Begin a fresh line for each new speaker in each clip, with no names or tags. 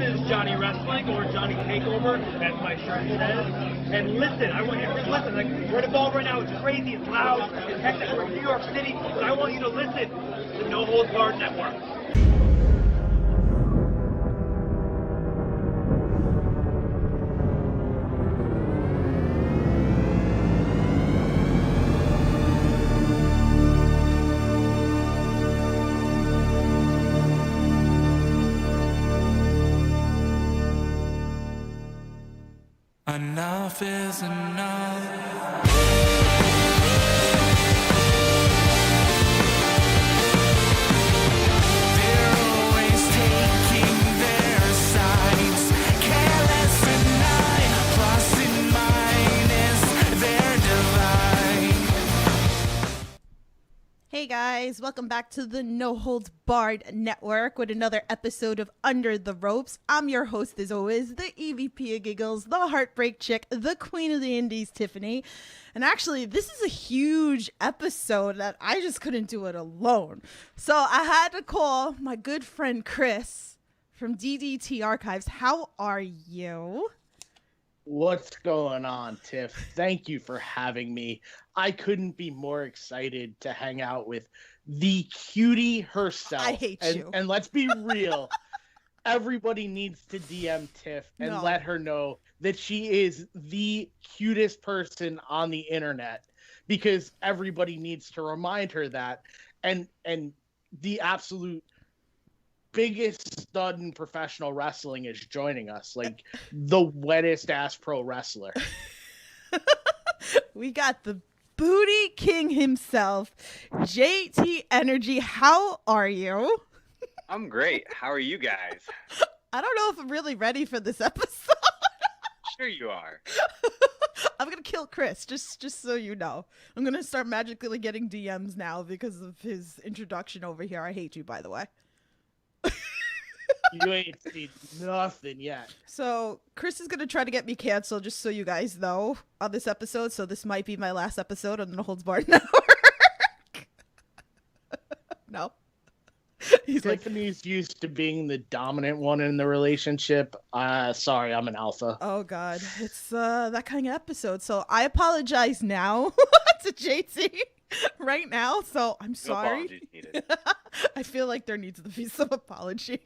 is Johnny Wrestling, or Johnny Takeover, as my shirt says. And listen, I want you to listen. Like, we're involved right now. It's crazy, it's loud, it's hectic. We're in New York City, but I want you to listen to the No Holds Barred Network.
Enough is enough. They're always taking their sides, careless and nine, plus and minus their divide.
Hey guys, welcome back to the No Holds Barred Network with another episode of Under the Ropes. I'm your host as always, the EVP of Giggles, the Heartbreak Chick, the Queen of the Indies, Tiffany. And actually, this is a huge episode that I just couldn't do it alone. So I had to call my good friend Chris from DDT Archives. How are you?
What's going on, Tiff? Thank you for having me. I couldn't be more excited to hang out with the cutie herself.
I hate you.
And let's be real. Everybody needs to DM Tiff and let her know that she is the cutest person on the internet, because everybody needs to remind her that. And the absolute biggest stud in professional wrestling is joining us, like the wettest ass pro wrestler.
We got the Booty King himself, JT Energy. How are you?
I'm great. How are you guys?
I don't know if I'm really ready for this episode.
Sure you are.
I'm gonna kill Chris, just so you know. I'm gonna start magically getting DMs now because of his introduction over here. I hate you, by the way.
You ain't seen nothing yet.
So Chris is gonna try to get me canceled, just so you guys know, on this episode. So this might be my last episode on the No Holds Barred Network. No. He's
Tiffany's used to being the dominant one in the relationship. Sorry, I'm an alpha.
Oh God, it's that kind of episode. So I apologize now to JT right now. So I'm sorry.
No apologies needed.
I feel like there needs to be some apologies.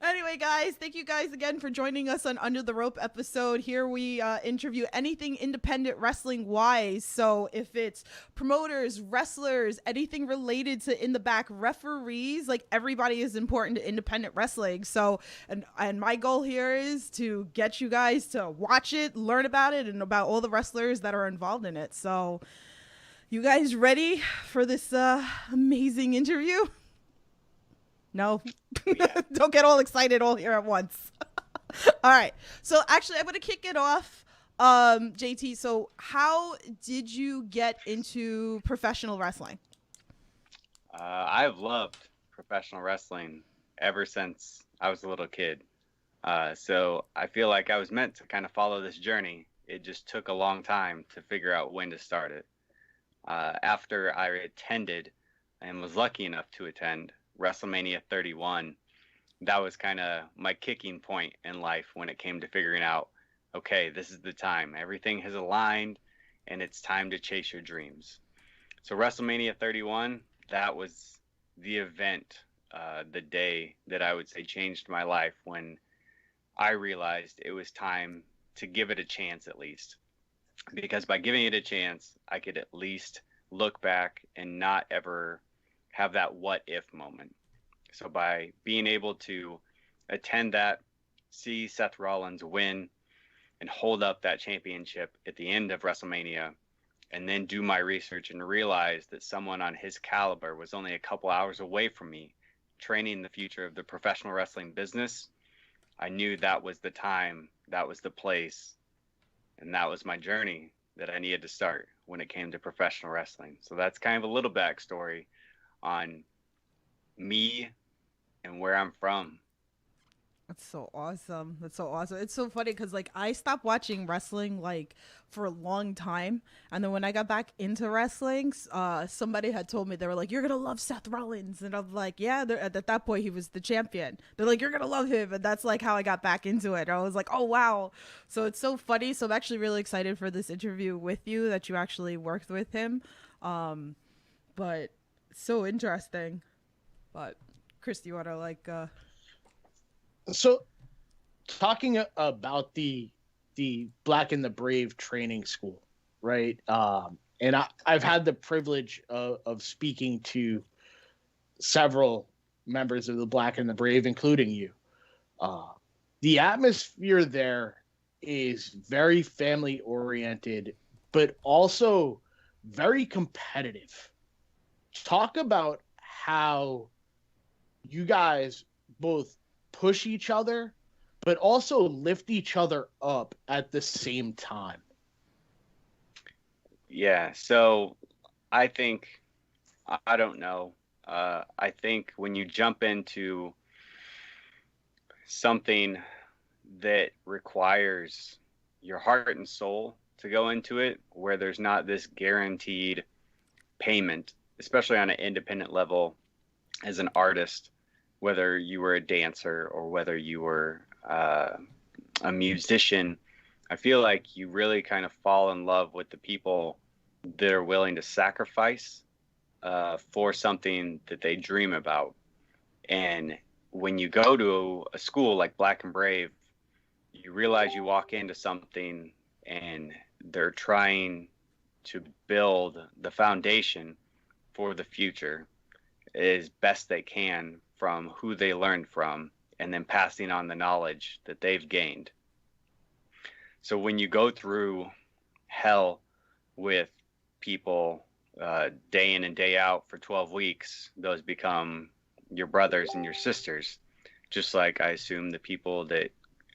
Anyway, guys, thank you guys again for joining us on Under the Rope episode. Here we interview anything independent wrestling wise. So if it's promoters, wrestlers, anything related to in the back referees, like everybody is important to independent wrestling. So and my goal here is to get you guys to watch it, learn about it, and about all the wrestlers that are involved in it. So you guys ready for this amazing interview? No,
Yeah.
Don't get all excited all here at once. All right. So actually, I'm going to kick it off. JT, so how did you get into professional wrestling?
I've loved professional wrestling ever since I was a little kid. So I feel like I was meant to kind of follow this journey. It just took a long time to figure out when to start it. After I attended and was lucky enough to attend WrestleMania 31, that was kind of my kicking point in life when it came to figuring out, okay, this is the time. Everything has aligned and it's time to chase your dreams. So WrestleMania 31, that was the event, the day that I would say changed my life, when I realized it was time to give it a chance at least. Because by giving it a chance, I could at least look back and not ever have that what if moment. So by being able to attend that, see Seth Rollins win and hold up that championship at the end of WrestleMania, and then do my research and realize that someone on his caliber was only a couple hours away from me training the future of the professional wrestling business, I knew that was the time, that was the place, and that was my journey that I needed to start when it came to professional wrestling. So that's kind of a little backstory on me and where I'm from.
That's so awesome. That's so awesome. It's so funny because like I stopped watching wrestling like for a long time, and then when I got back into wrestling, somebody had told me, they were like, "You're gonna love Seth Rollins," and I'm like, "Yeah." At that point, he was the champion. They're like, "You're gonna love him," and that's like how I got back into it. I was like, "Oh wow!" So it's so funny. So I'm actually really excited for this interview with you that you actually worked with him. But so interesting. But Chris, do you want to like?
So, talking about the Black and the Brave training school, right? And I've had the privilege of speaking to several members of the Black and the Brave, including you. The atmosphere there is very family oriented, but also very competitive. Talk about how you guys both push each other, but also lift each other up at the same time.
Yeah, so I think, I don't know. I think when you jump into something that requires your heart and soul to go into it, where there's not this guaranteed payment, especially on an independent level as an artist, whether you were a dancer or whether you were a musician, I feel like you really kind of fall in love with the people that are willing to sacrifice for something that they dream about. And when you go to a school like Black and Brave, you realize you walk into something and they're trying to build the foundation for the future as best they can from who they learned from, and then passing on the knowledge that they've gained. So when you go through hell with people day in and day out for 12 weeks, those become your brothers and your sisters. Just like I assume the people that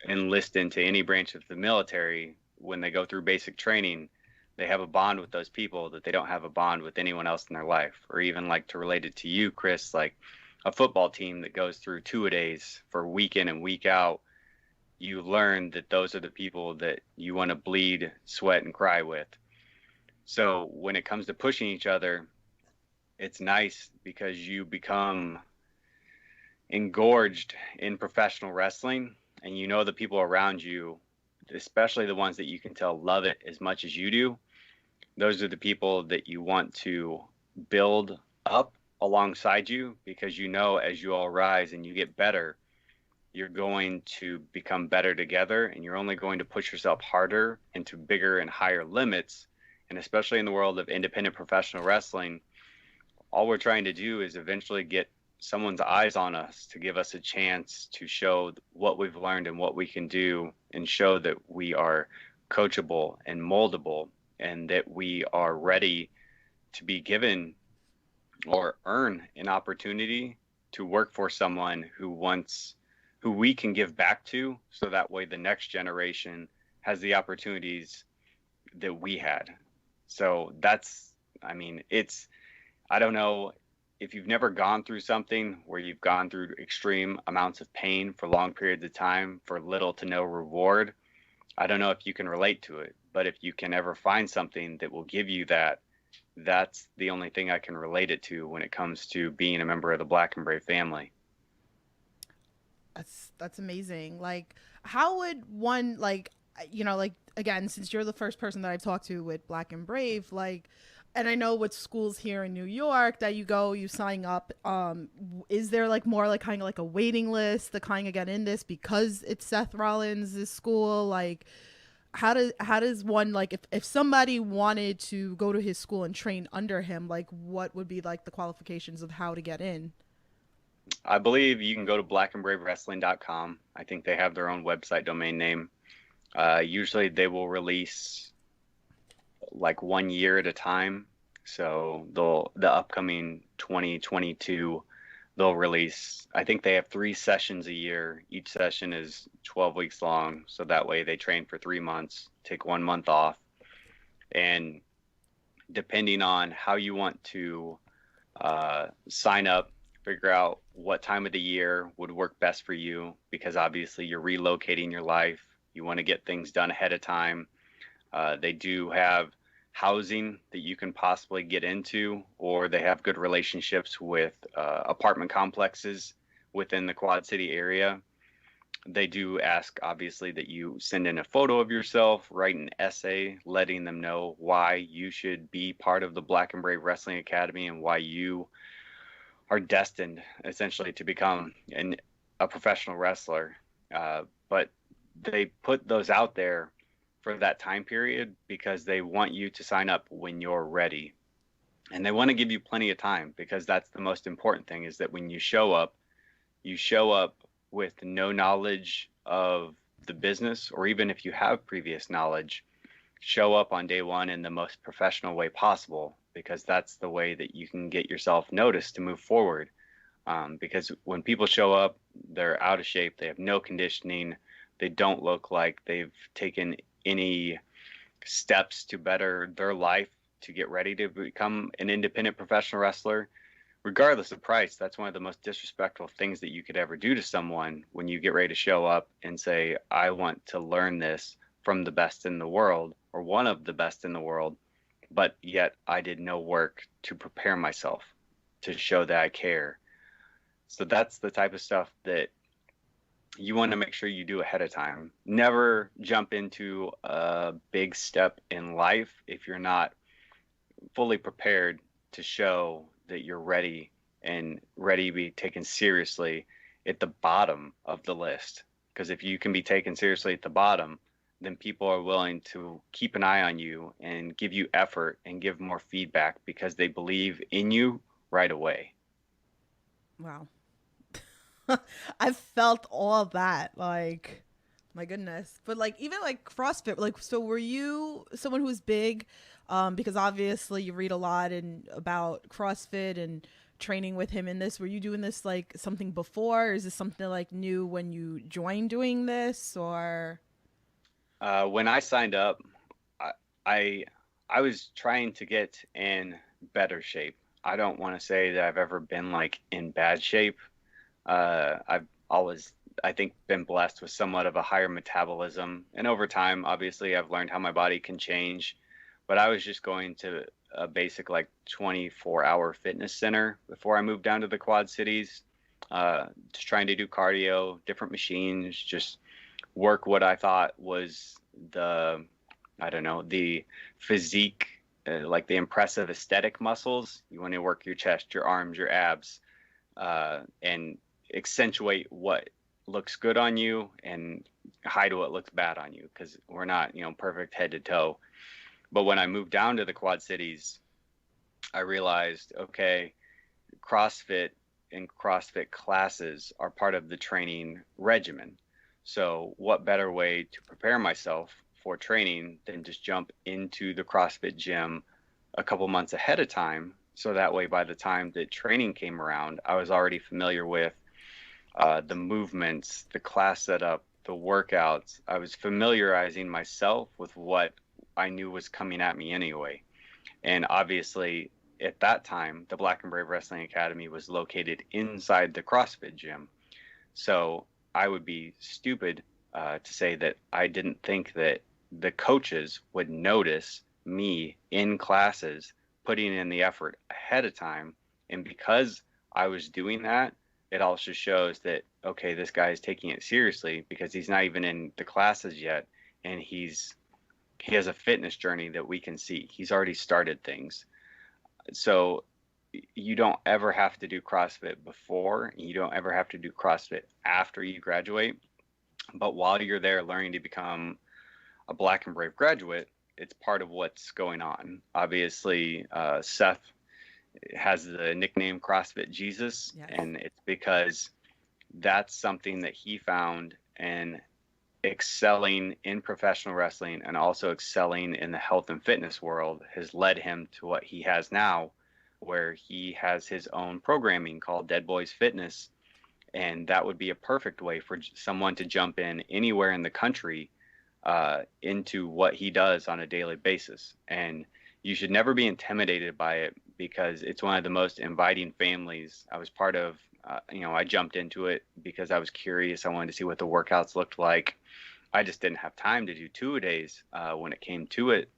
enlist into any branch of the military, when they go through basic training, they have a bond with those people that they don't have a bond with anyone else in their life. Or even like, to relate it to you, Chris, like a football team that goes through two-a-days for week in and week out, you learn that those are the people that you want to bleed, sweat, and cry with. So when it comes to pushing each other, it's nice because you become engorged in professional wrestling, and you know the people around you, especially the ones that you can tell love it as much as you do. Those are the people that you want to build up alongside you, because you know as you all rise and you get better, you're going to become better together, and you're only going to push yourself harder into bigger and higher limits. And especially in the world of independent professional wrestling, all we're trying to do is eventually get someone's eyes on us to give us a chance to show what we've learned and what we can do, and show that we are coachable and moldable, and that we are ready to be given or earn an opportunity to work for someone who we can give back to, so that way the next generation has the opportunities that we had. So that's, I mean, I don't know if you've never gone through something where you've gone through extreme amounts of pain for long periods of time for little to no reward. I don't know if you can relate to it, but if you can ever find something that will give you that, that's the only thing I can relate it to when it comes to being a member of the Black and Brave family.
That's amazing. Like, how would one, like, like, again, since you're the first person that I've talked to with Black and Brave, like, and I know with schools here in New York that you go, you sign up. Is there like more like kind of like a waiting list to kind of get in this because it's Seth Rollins' school? Like, how does one, like, if somebody wanted to go to his school and train under him, like, what would be like the qualifications of how to get in?
I believe you can go to blackandbravewrestling.com. I think they have their own website domain name. Usually they will release like 1 year at a time. So the upcoming 2022, they'll release, I think they have 3 sessions a year. Each session is 12 weeks long. So that way they train for 3 months, take 1 month off. And depending on how you want to sign up figure out what time of the year would work best for you, because obviously you're relocating your life. You want to get things done ahead of time. They do have housing that you can possibly get into, or they have good relationships with apartment complexes within the Quad City area. They do ask, obviously, that you send in a photo of yourself, write an essay letting them know why you should be part of the Black and Brave Wrestling Academy and why you are destined essentially to become a professional wrestler. But they put those out there for that time period because they want you to sign up when you're ready. And they want to give you plenty of time, because that's the most important thing, is that when you show up with no knowledge of the business, or even if you have previous knowledge, show up on day one in the most professional way possible, because that's the way that you can get yourself noticed to move forward. Because when people show up, they're out of shape, they have no conditioning, they don't look like they've taken any steps to better their life to get ready to become an independent professional wrestler. Regardless of price, that's one of the most disrespectful things that you could ever do to someone, when you get ready to show up and say, I want to learn this from the best in the world, or one of the best in the world, but yet I did no work to prepare myself to show that I care. So that's the type of stuff that you want to make sure you do ahead of time. Never jump into a big step in life if you're not fully prepared to show that you're ready, and ready to be taken seriously at the bottom of the list. Because if you can be taken seriously at the bottom, then people are willing to keep an eye on you and give you effort and give more feedback, because they believe in you right away.
Wow. I felt all that, like, my goodness. But like, even like CrossFit, like, so were you someone who's big? Because obviously you read a lot about CrossFit and training with him in this. Were you doing this like something before? Or is this something like new when you joined doing this, or?
When I signed up, I was trying to get in better shape. I don't want to say that I've ever been like in bad shape. I've always, I think, been blessed with somewhat of a higher metabolism, and over time, obviously, I've learned how my body can change. But I was just going to a basic like 24-hour fitness center before I moved down to the Quad Cities, just trying to do cardio, different machines, just work what I thought was the physique, like the impressive aesthetic muscles. You want to work your chest, your arms, your abs, and accentuate what looks good on you and hide what looks bad on you, because we're not, perfect head to toe. But when I moved down to the Quad Cities, I realized, okay, CrossFit and CrossFit classes are part of the training regimen. So what better way to prepare myself for training than just jump into the CrossFit gym a couple months ahead of time, so that way by the time that training came around, I was already familiar with the movements, the class setup, the workouts. I was familiarizing myself with what I knew was coming at me anyway. And obviously, at that time, the Black and Brave Wrestling Academy was located inside the CrossFit gym. So I would be stupid to say that I didn't think that the coaches would notice me in classes putting in the effort ahead of time. And because I was doing that, it also shows that, okay, this guy is taking it seriously, because he's not even in the classes yet, and he has a fitness journey that we can see. He's already started things. So you don't ever have to do CrossFit before, and you don't ever have to do CrossFit after you graduate. But while you're there learning to become a Black and Brave graduate, it's part of what's going on. Obviously, Seth has the nickname CrossFit Jesus, yes. And it's because that's something that he found, and excelling in professional wrestling and also excelling in the health and fitness world has led him to what he has now, where he has his own programming called Dead Boys Fitness. And that would be a perfect way for someone to jump in anywhere in the country into what he does on a daily basis. And you should never be intimidated by it, because it's one of the most inviting families. I was part of, I jumped into it because I was curious. I wanted to see what the workouts looked like. I just didn't have time to do 2-a-days when it came to it.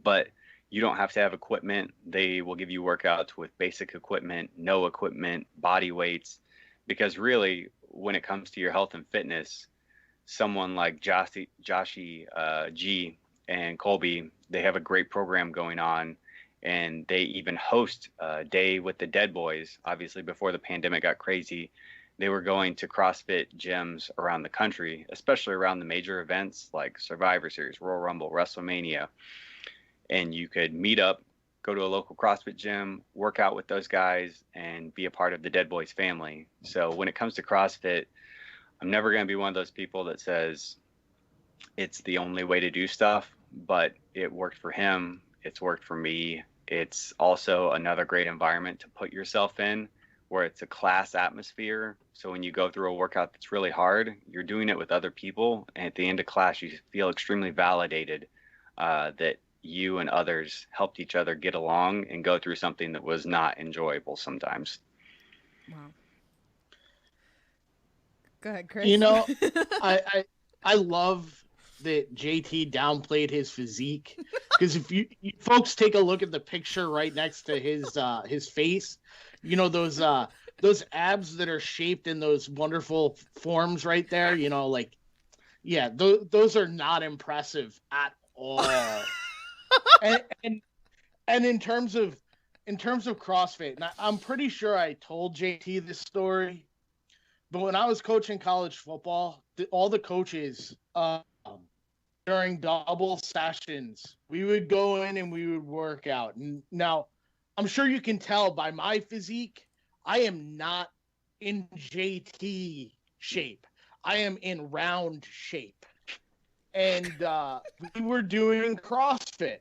But you don't have to have equipment. They will give you workouts with basic equipment, no equipment, body weights, because really, when it comes to your health and fitness, someone like Joshy G and Colby, they have a great program going on, and they even host a day with the Dead Boys. Obviously, before the pandemic got crazy, they were going to CrossFit gyms around the country, especially around the major events like Survivor Series, Royal Rumble, WrestleMania. And you could meet up, go to a local CrossFit gym, work out with those guys, and be a part of the Dead Boys family. So when it comes to CrossFit, I'm never going to be one of those people that says it's the only way to do stuff, but it worked for him. It's worked for me. It's also another great environment to put yourself in, where it's a class atmosphere. So when you go through a workout that's really hard, you're doing it with other people. And at the end of class, you feel extremely validated that you and others helped each other get along and go through something that was not enjoyable sometimes.
Wow. Go ahead, Chris.
You know, I love that JT downplayed his physique, because if you folks take a look at the picture right next to his face, you know, those abs that are shaped in those wonderful forms right there, you know, like, yeah, those are not impressive at all. and in terms of CrossFit, and I'm pretty sure I told JT this story, but when I was coaching college football, all the coaches during double sessions, we would go in and we would work out. And now, I'm sure you can tell by my physique, I am not in JT shape. I am in round shape. And we were doing CrossFit.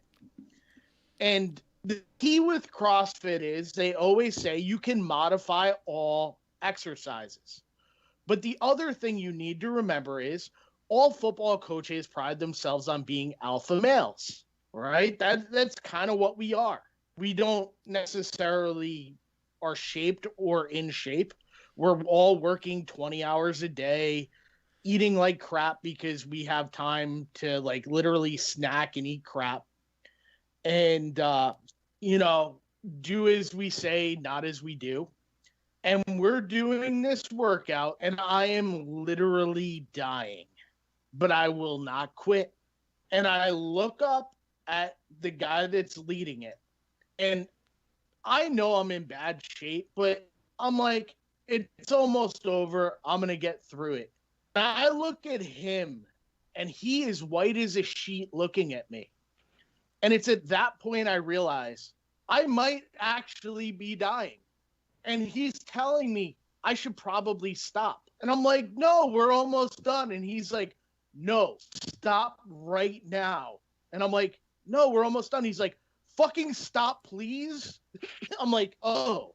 And the key with CrossFit is they always say you can modify all exercises. But the other thing you need to remember is all football coaches pride themselves on being alpha males, right? That's kind of what we are. We don't necessarily are shaped or in shape. We're all working 20 hours a day, eating like crap because we have time to like literally snack and eat crap. And, do as we say, not as we do. And we're doing this workout and I am literally dying, but I will not quit. And I look up at the guy that's leading it, and I know I'm in bad shape, but I'm like, it's almost over. I'm going to get through it. And I look at him and he is white as a sheet looking at me. And it's at that point I realize I might actually be dying. And he's telling me I should probably stop. And I'm like, no, we're almost done. And he's like, no, stop right now. And I'm like, no, we're almost done. He's like, fucking stop, please. I'm like, oh.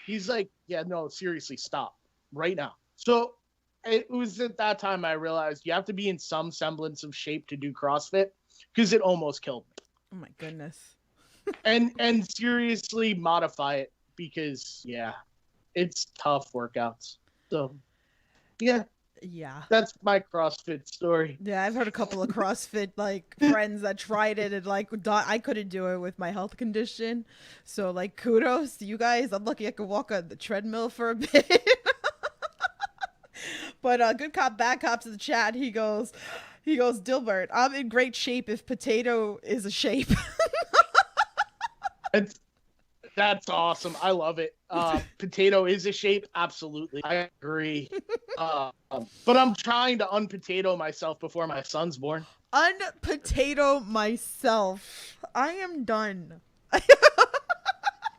He's like, yeah, no, seriously, stop right now. So it was at that time I realized you have to be in some semblance of shape to do CrossFit, because it almost killed me.
Oh my goodness.
and seriously modify it, because yeah, it's tough workouts. So yeah, that's my CrossFit story.
Yeah, I've heard a couple of CrossFit like friends that tried it and like I couldn't do it with my health condition. So like kudos to you guys. I'm lucky I could walk on the treadmill for a bit. But good cop, bad cop to the chat. He goes, Dilbert, I'm in great shape if potato is a shape.
That's awesome. I love it. Potato is a shape. Absolutely. I agree. But I'm trying to unpotato myself before my son's born.
Unpotato myself. I am done.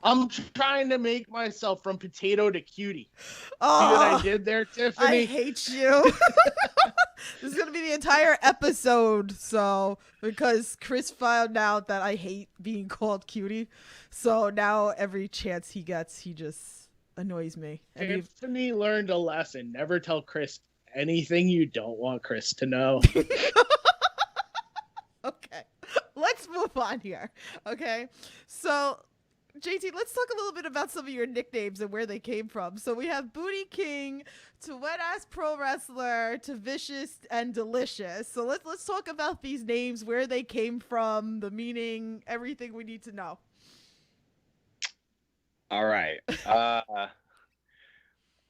I'm trying to make myself from potato to cutie.
Oh,
see what I did there, Tiffany?
I hate you. This is going to be the entire episode. So, because Chris found out that I hate being called cutie. So now every chance he gets, he just annoys me. And
Tiffany learned a lesson. Never tell Chris anything you don't want Chris to know.
Okay. Let's move on here. Okay. So JT, let's talk a little bit about some of your nicknames and where they came from. So we have Booty King to Wet Ass Pro Wrestler to Vicious and Delicious. So let's talk about these names, where they came from, the meaning, everything we need to know.
All right.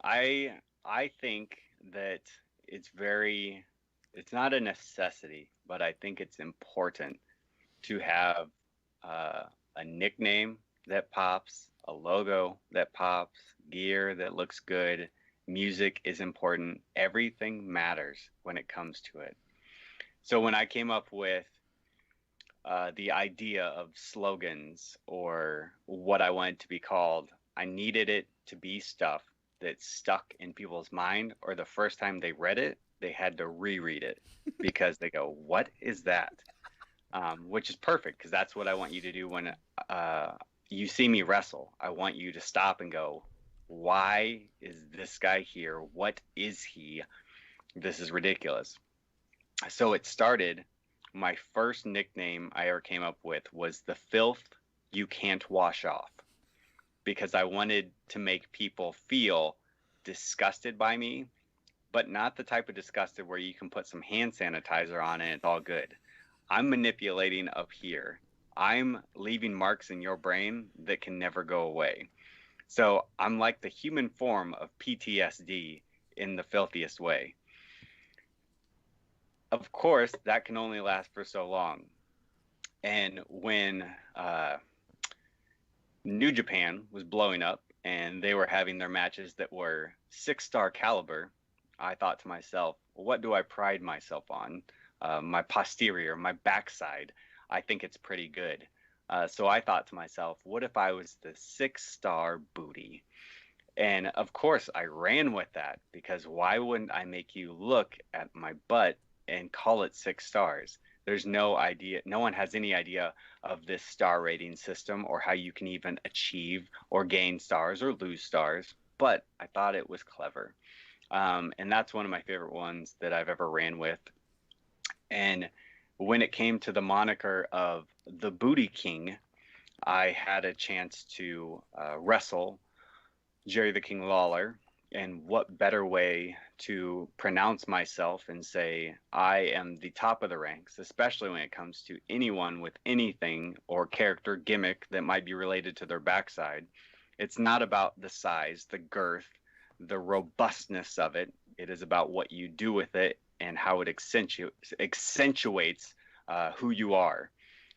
I think that it's not a necessity, but I think it's important to have a nickname that pops, a logo that pops, gear that looks good. Music is important. Everything matters when it comes to it. So when I came up with the idea of slogans or what I wanted to be called, I needed it to be stuff that stuck in people's mind, or the first time they read it, they had to reread it because they go, "What is that?" Which is perfect, because that's what I want you to do when you see me wrestle. I want you to stop and go, "Why is this guy here? What is he? This is ridiculous." So it started. My first nickname I ever came up with was the filth you can't wash off, because I wanted to make people feel disgusted by me, but not the type of disgusted where you can put some hand sanitizer on and it's all good. I'm manipulating up here. I'm leaving marks in your brain that can never go away. So I'm like the human form of PTSD in the filthiest way. Of course, that can only last for so long. And when New Japan was blowing up and they were having their matches that were 6-star caliber, I thought to myself, what do I pride myself on? My posterior, my backside. I think it's pretty good. So I thought to myself, what if I was the 6-star booty? And of course, I ran with that, because why wouldn't I make you look at my butt and call it 6 stars? There's no idea. No one has any idea of this star rating system or how you can even achieve or gain stars or lose stars. But I thought it was clever. And that's one of my favorite ones that I've ever ran with. And when it came to the moniker of the Booty King, I had a chance to wrestle Jerry the King Lawler. And what better way to pronounce myself and say I am the top of the ranks, especially when it comes to anyone with anything or character gimmick that might be related to their backside. It's not about the size, the girth, the robustness of it. It is about what you do with it and how it accentuates who you are.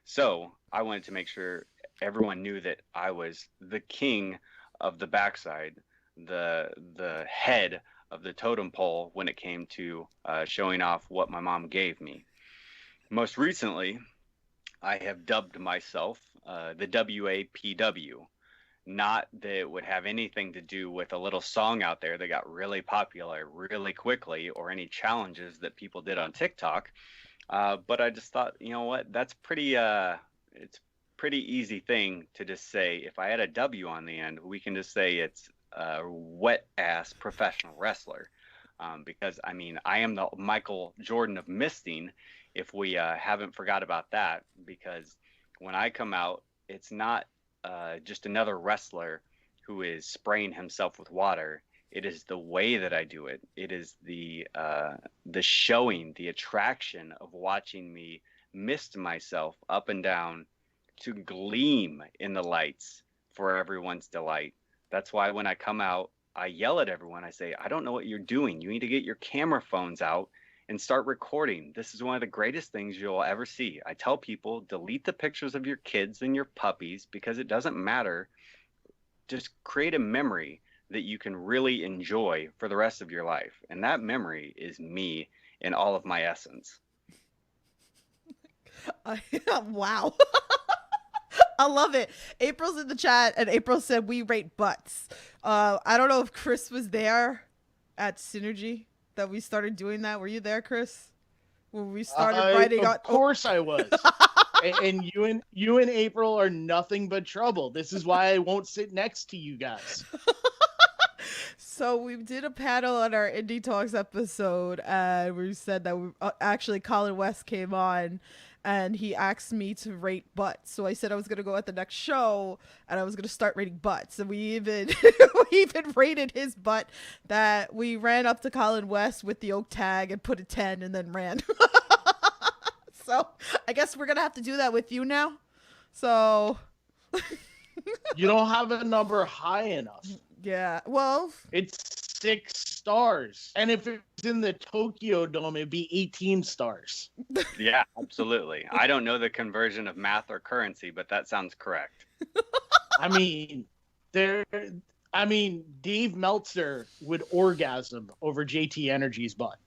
So I wanted to make sure everyone knew that I was the king of the backside, the head of the totem pole when it came to showing off what my mom gave me. Most recently, I have dubbed myself the WAPW. Not that it would have anything to do with a little song out there that got really popular really quickly, or any challenges that people did on TikTok. But I just thought, you know what, that's it's pretty easy thing to just say. If I had a W on the end, we can just say it's wet ass professional wrestler, because I mean, I am the Michael Jordan of misting, if we haven't forgot about that, because when I come out, it's not just another wrestler who is spraying himself with water. It is the way that I do it. It is the showing, the attraction of watching me mist myself up and down to gleam in the lights for everyone's delight. That's why when I come out, I yell at everyone. I say, I don't know what you're doing. You need to get your camera phones out and start recording. This is one of the greatest things you'll ever see. I tell people, delete the pictures of your kids and your puppies, because it doesn't matter. Just create a memory that you can really enjoy for the rest of your life. And that memory is me in all of my essence.
Wow. I love it. April's in the chat, and April said we rate butts. I don't know if Chris was there at Synergy that we started doing that. Were you there, Chris? When we started writing on.
Of course I was. And you and April are nothing but trouble. This is why I won't sit next to you guys.
So we did a panel on our Indie Talks episode, and we said that actually Colin West came on, and he asked me to rate butts. So I said I was gonna go at the next show and I was gonna start rating butts. And we even we even rated his butt. That we ran up to Colin West with the oak tag and put a 10 and then ran. So I guess we're gonna have to do that with you now. So
You don't have a number high enough.
yeah, well,
It's 6 stars. And if it's in the Tokyo Dome, it'd be 18 stars.
Yeah, absolutely. I don't know the conversion of math or currency, but that sounds correct.
I mean, Dave Meltzer would orgasm over JT Energy's butt.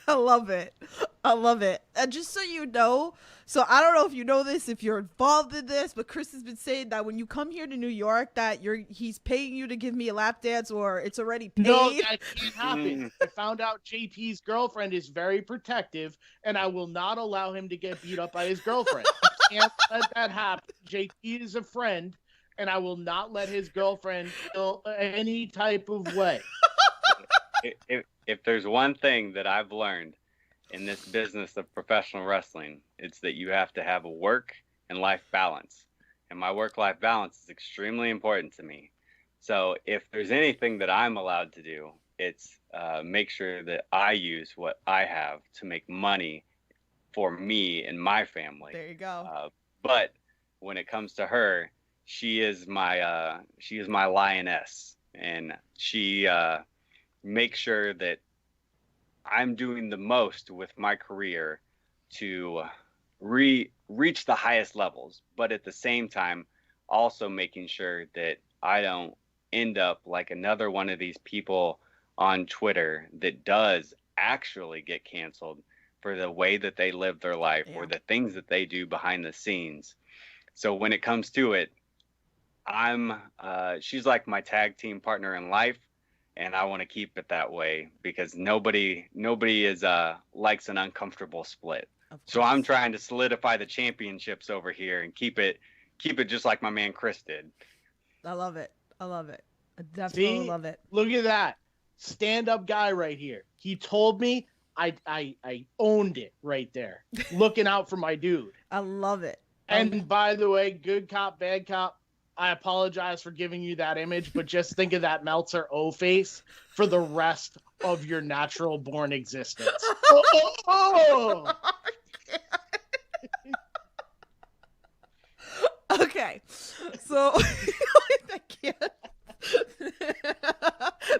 I love it. I love it. And just so you know, so I don't know if you know this, if you're involved in this, but Chris has been saying that when you come here to New York, that he's paying you to give me a lap dance, or it's already paid.
No, that can't happen. I found out JT's girlfriend is very protective, and I will not allow him to get beat up by his girlfriend. I can't let that happen. JT is a friend, and I will not let his girlfriend feel any type of way.
If there's one thing that I've learned in this business of professional wrestling, it's that you have to have a work and life balance. And my work-life balance is extremely important to me. So if there's anything that I'm allowed to do, it's make sure that I use what I have to make money for me and my family.
There you go.
But when it comes to her, she is my lioness, and she makes sure that I'm doing the most with my career to reach the highest levels, but at the same time, also making sure that I don't end up like another one of these people on Twitter that does actually get canceled for the way that they live their life or the things that they do behind the scenes. So when it comes to it, she's like my tag team partner in life. And I want to keep it that way because nobody is likes an uncomfortable split. So I'm trying to solidify the championships over here and keep it just like my man Chris did.
I love it. I definitely love it.
Look at that. Stand-up guy right here. He told me I owned it right there. Looking out for my dude.
I love it.
And by the way, good cop, bad cop, I apologize for giving you that image, but just think of that Meltzer O face for the rest of your natural born existence. Oh!
Okay, so I can't.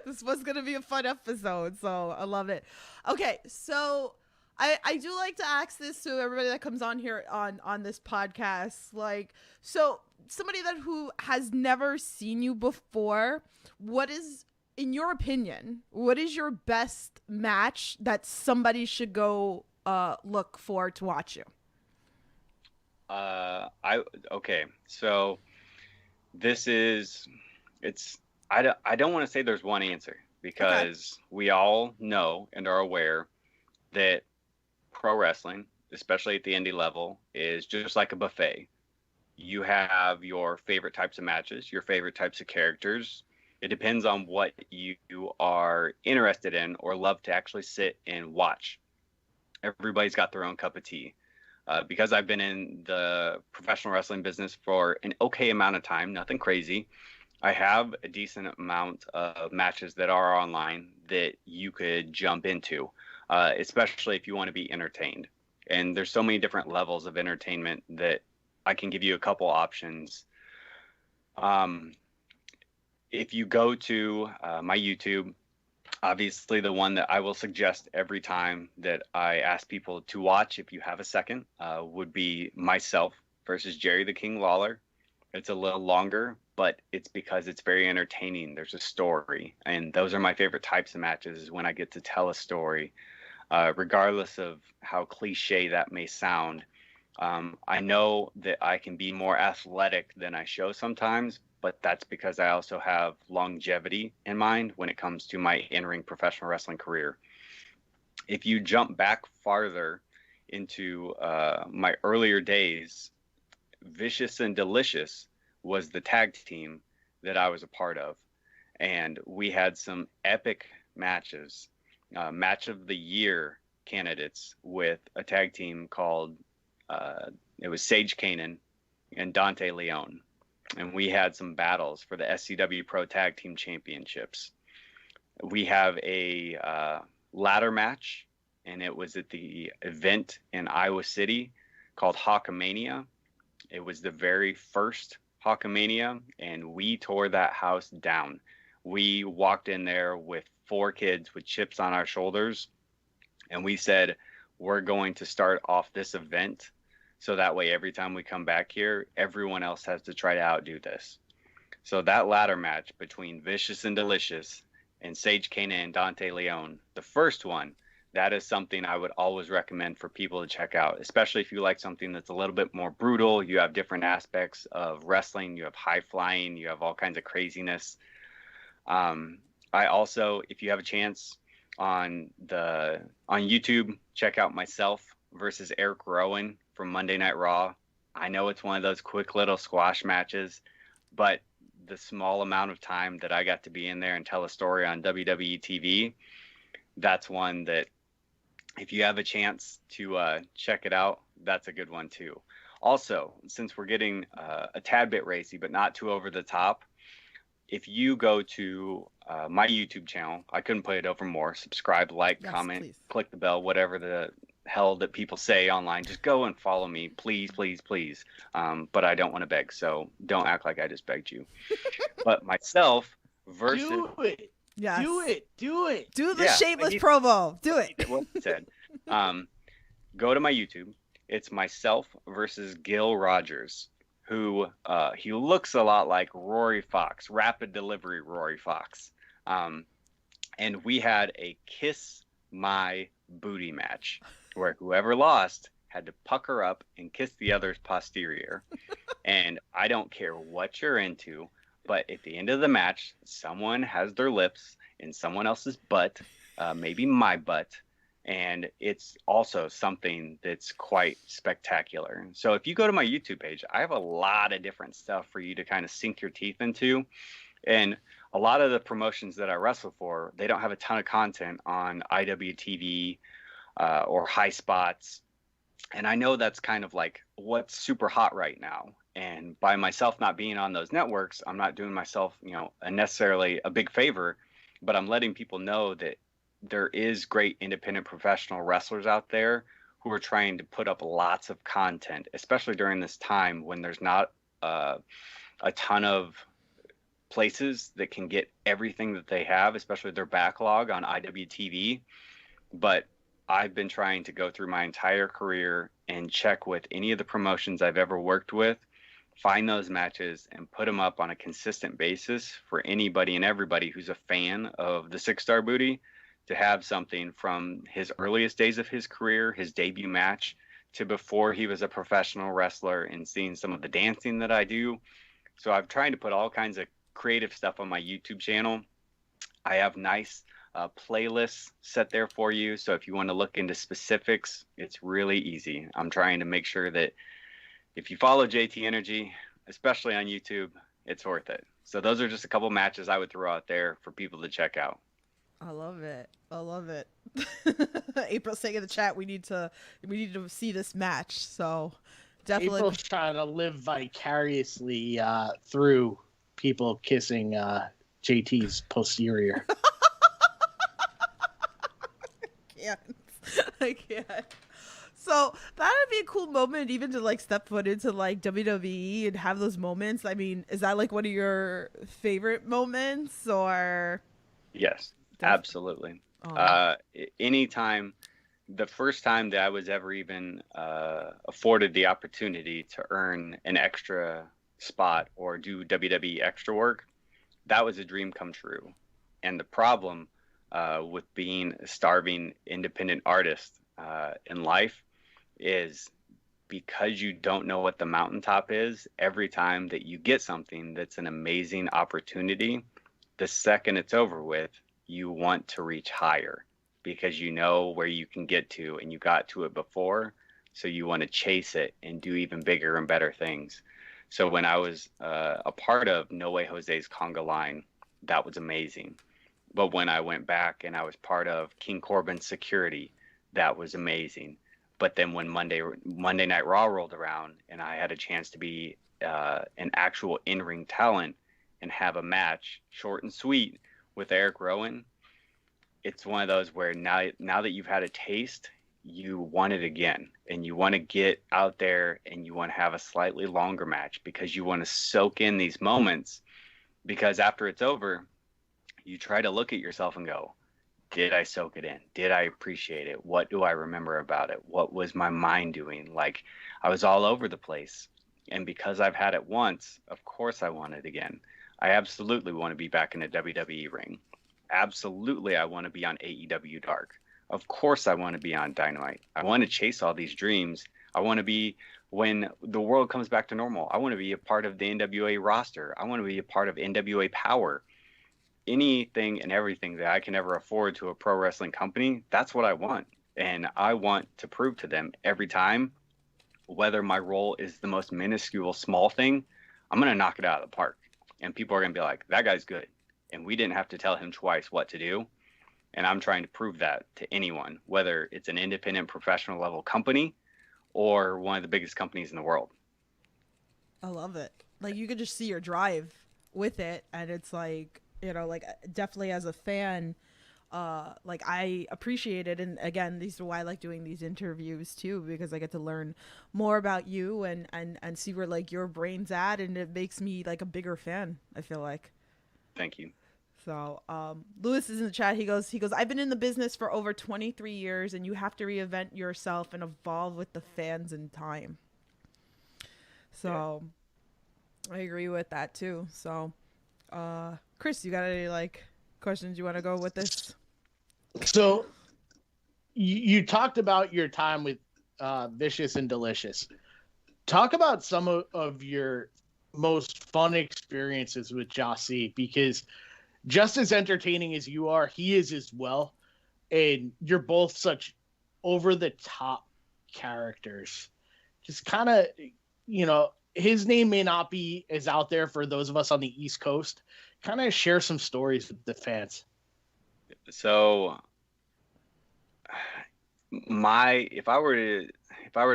This was gonna be a fun episode, so I love it. Okay, so I do like to ask this to everybody that comes on here on this podcast, like, so somebody who has never seen you before, what is, in your opinion, what is your best match that somebody should go look for to watch you?
Okay, so this is, I don't want to say there's one answer because we all know and are aware that pro wrestling, especially at the indie level, is just like a buffet. You have your favorite types of matches, your favorite types of characters. It depends on what you are interested in or love to actually sit and watch. Everybody's got their own cup of tea. Because I've been in the professional wrestling business for an okay amount of time, nothing crazy, I have a decent amount of matches that are online that you could jump into, especially if you want to be entertained. And there's so many different levels of entertainment that I can give you a couple options. If you go to my YouTube, obviously the one that I will suggest every time that I ask people to watch, if you have a second, would be myself versus Jerry the King Lawler. It's a little longer, but it's because it's very entertaining. There's a story, and those are my favorite types of matches, is when I get to tell a story, regardless of how cliche that may sound. I know that I can be more athletic than I show sometimes, but that's because I also have longevity in mind when it comes to my in-ring professional wrestling career. If you jump back farther into my earlier days, Vicious and Delicious was the tag team that I was a part of. And we had some epic matches. Match of the year candidates with a tag team called, it was Sage Kanan and Dante Leon. And we had some battles for the SCW Pro Tag Team Championships. We have a ladder match, and it was at the event in Iowa City called Hawkamania. It was the very first Hawkamania, and we tore that house down. We walked in there with 4 kids with chips on our shoulders, and we said, we're going to start off this event so that way every time we come back here, everyone else has to try to outdo this. So that ladder match between Vicious and Delicious and Sage Kanan and Dante Leon, the first one, that is something I would always recommend for people to check out, especially if you like something that's a little bit more brutal. You have different aspects of wrestling. You have high flying. You have all kinds of craziness. I also, if you have a chance on YouTube, check out myself versus Eric Rowan from Monday Night Raw. I know it's one of those quick little squash matches, but the small amount of time that I got to be in there and tell a story on WWE TV, that's one that if you have a chance to check it out, that's a good one too. Also, since we're getting a tad bit racy, but not too over the top, if you go to my YouTube channel, I couldn't put it over more. Subscribe, like, comment,
please.
Click the bell, whatever the hell that people say online. Just go and follow me, please, please, please. But I don't want to beg, so don't act like I just begged you. But myself versus...
Do it.
Yes.
Do it. Do it.
Do the
Yeah,
shameless
I need-
promo. Do it.
What it said. Go to my YouTube. It's myself versus Gil Rogers, who he looks a lot like Rory Fox, rapid delivery Rory Fox. And we had a kiss my booty match where whoever lost had to pucker up and kiss the other's posterior. And I don't care what you're into, but at the end of the match, someone has their lips in someone else's butt, maybe my butt. And it's also something that's quite spectacular. So if you go to my YouTube page, I have a lot of different stuff for you to kind of sink your teeth into. And a lot of the promotions that I wrestle for, they don't have a ton of content on IWTV or High Spots. And I know that's kind of like what's super hot right now. And by myself not being on those networks, I'm not doing myself, necessarily a big favor, but I'm letting people know that there is great independent professional wrestlers out there who are trying to put up lots of content, especially during this time when there's not a ton of places that can get everything that they have, especially their backlog on IWTV. But I've been trying to go through my entire career and check with any of the promotions I've ever worked with, find those matches and put them up on a consistent basis for anybody and everybody who's a fan of the Six Star Booty to have something from his earliest days of his career, his debut match, to before he was a professional wrestler, and seeing some of the dancing that I do. So I'm trying to put all kinds of creative stuff on my YouTube channel. I have nice playlists set there for you. So if you want to look into specifics, it's really easy. I'm trying to make sure that if you follow JT Energy, especially on YouTube, it's worth it. So those are just a couple matches I would throw out there for people to check out.
I love it. I love it. April saying in the chat, we need to see this match. So definitely.
April's trying to live vicariously through people kissing JT's posterior.
I can't. So that'd be a cool moment, even to like step foot into like WWE and have those moments. I mean, is that like one of your favorite moments, or?
Yes, absolutely. Anytime, the first time that I was ever even afforded the opportunity to earn an extra spot or do WWE extra work, that was a dream come true. And the problem with being a starving independent artist in life is because you don't know what the mountaintop is, every time that you get something that's an amazing opportunity, the second it's over with, you want to reach higher because you know where you can get to and you got to it before. So you want to chase it and do even bigger and better things. So when I was a part of No Way Jose's Conga Line, that was amazing. But when I went back and I was part of King Corbin's security, that was amazing. But then when Monday Night Raw rolled around and I had a chance to be an actual in-ring talent and have a match, short and sweet, with Eric Rowan, it's one of those where now that you've had a taste, you want it again, and you want to get out there and you want to have a slightly longer match because you want to soak in these moments, because after it's over, you try to look at yourself and go, did I soak it in? Did I appreciate it? What do I remember about it? What was my mind doing? Like, I was all over the place. And because I've had it once, of course I want it again. I absolutely want to be back in a WWE ring. Absolutely, I want to be on AEW Dark. Of course, I want to be on Dynamite. I want to chase all these dreams. I want to be, when the world comes back to normal, I want to be a part of the NWA roster. I want to be a part of NWA Power. Anything and everything that I can ever afford to a pro wrestling company, that's what I want. And I want to prove to them every time, whether my role is the most minuscule small thing, I'm going to knock it out of the park. And people are going to be like, that guy's good. And we didn't have to tell him twice what to do. And I'm trying to prove that to anyone, whether it's an independent professional level company or one of the biggest companies in the world.
I love it. Like, you could just see your drive with it. And it's like, you know, like, definitely as a fan, like, I appreciate it. And again, these are why I like doing these interviews too, because I get to learn more about you and see where like your brain's at. And it makes me like a bigger fan, I feel like.
Thank you.
So Lewis is in the chat. He goes, I've been in the business for over 23 years and you have to reinvent yourself and evolve with the fans in time. So yeah. I agree with that too. So Chris, you got any like questions you want to go with this?
So you talked about your time with Vicious and Delicious. Talk about some of your most fun experiences with Jossie, because just as entertaining as you are, he is as well. And you're both such over the top characters. Just kind of, you know, his name may not be as out there for those of us on the East Coast. Kind of share some stories with the fans.
So if I were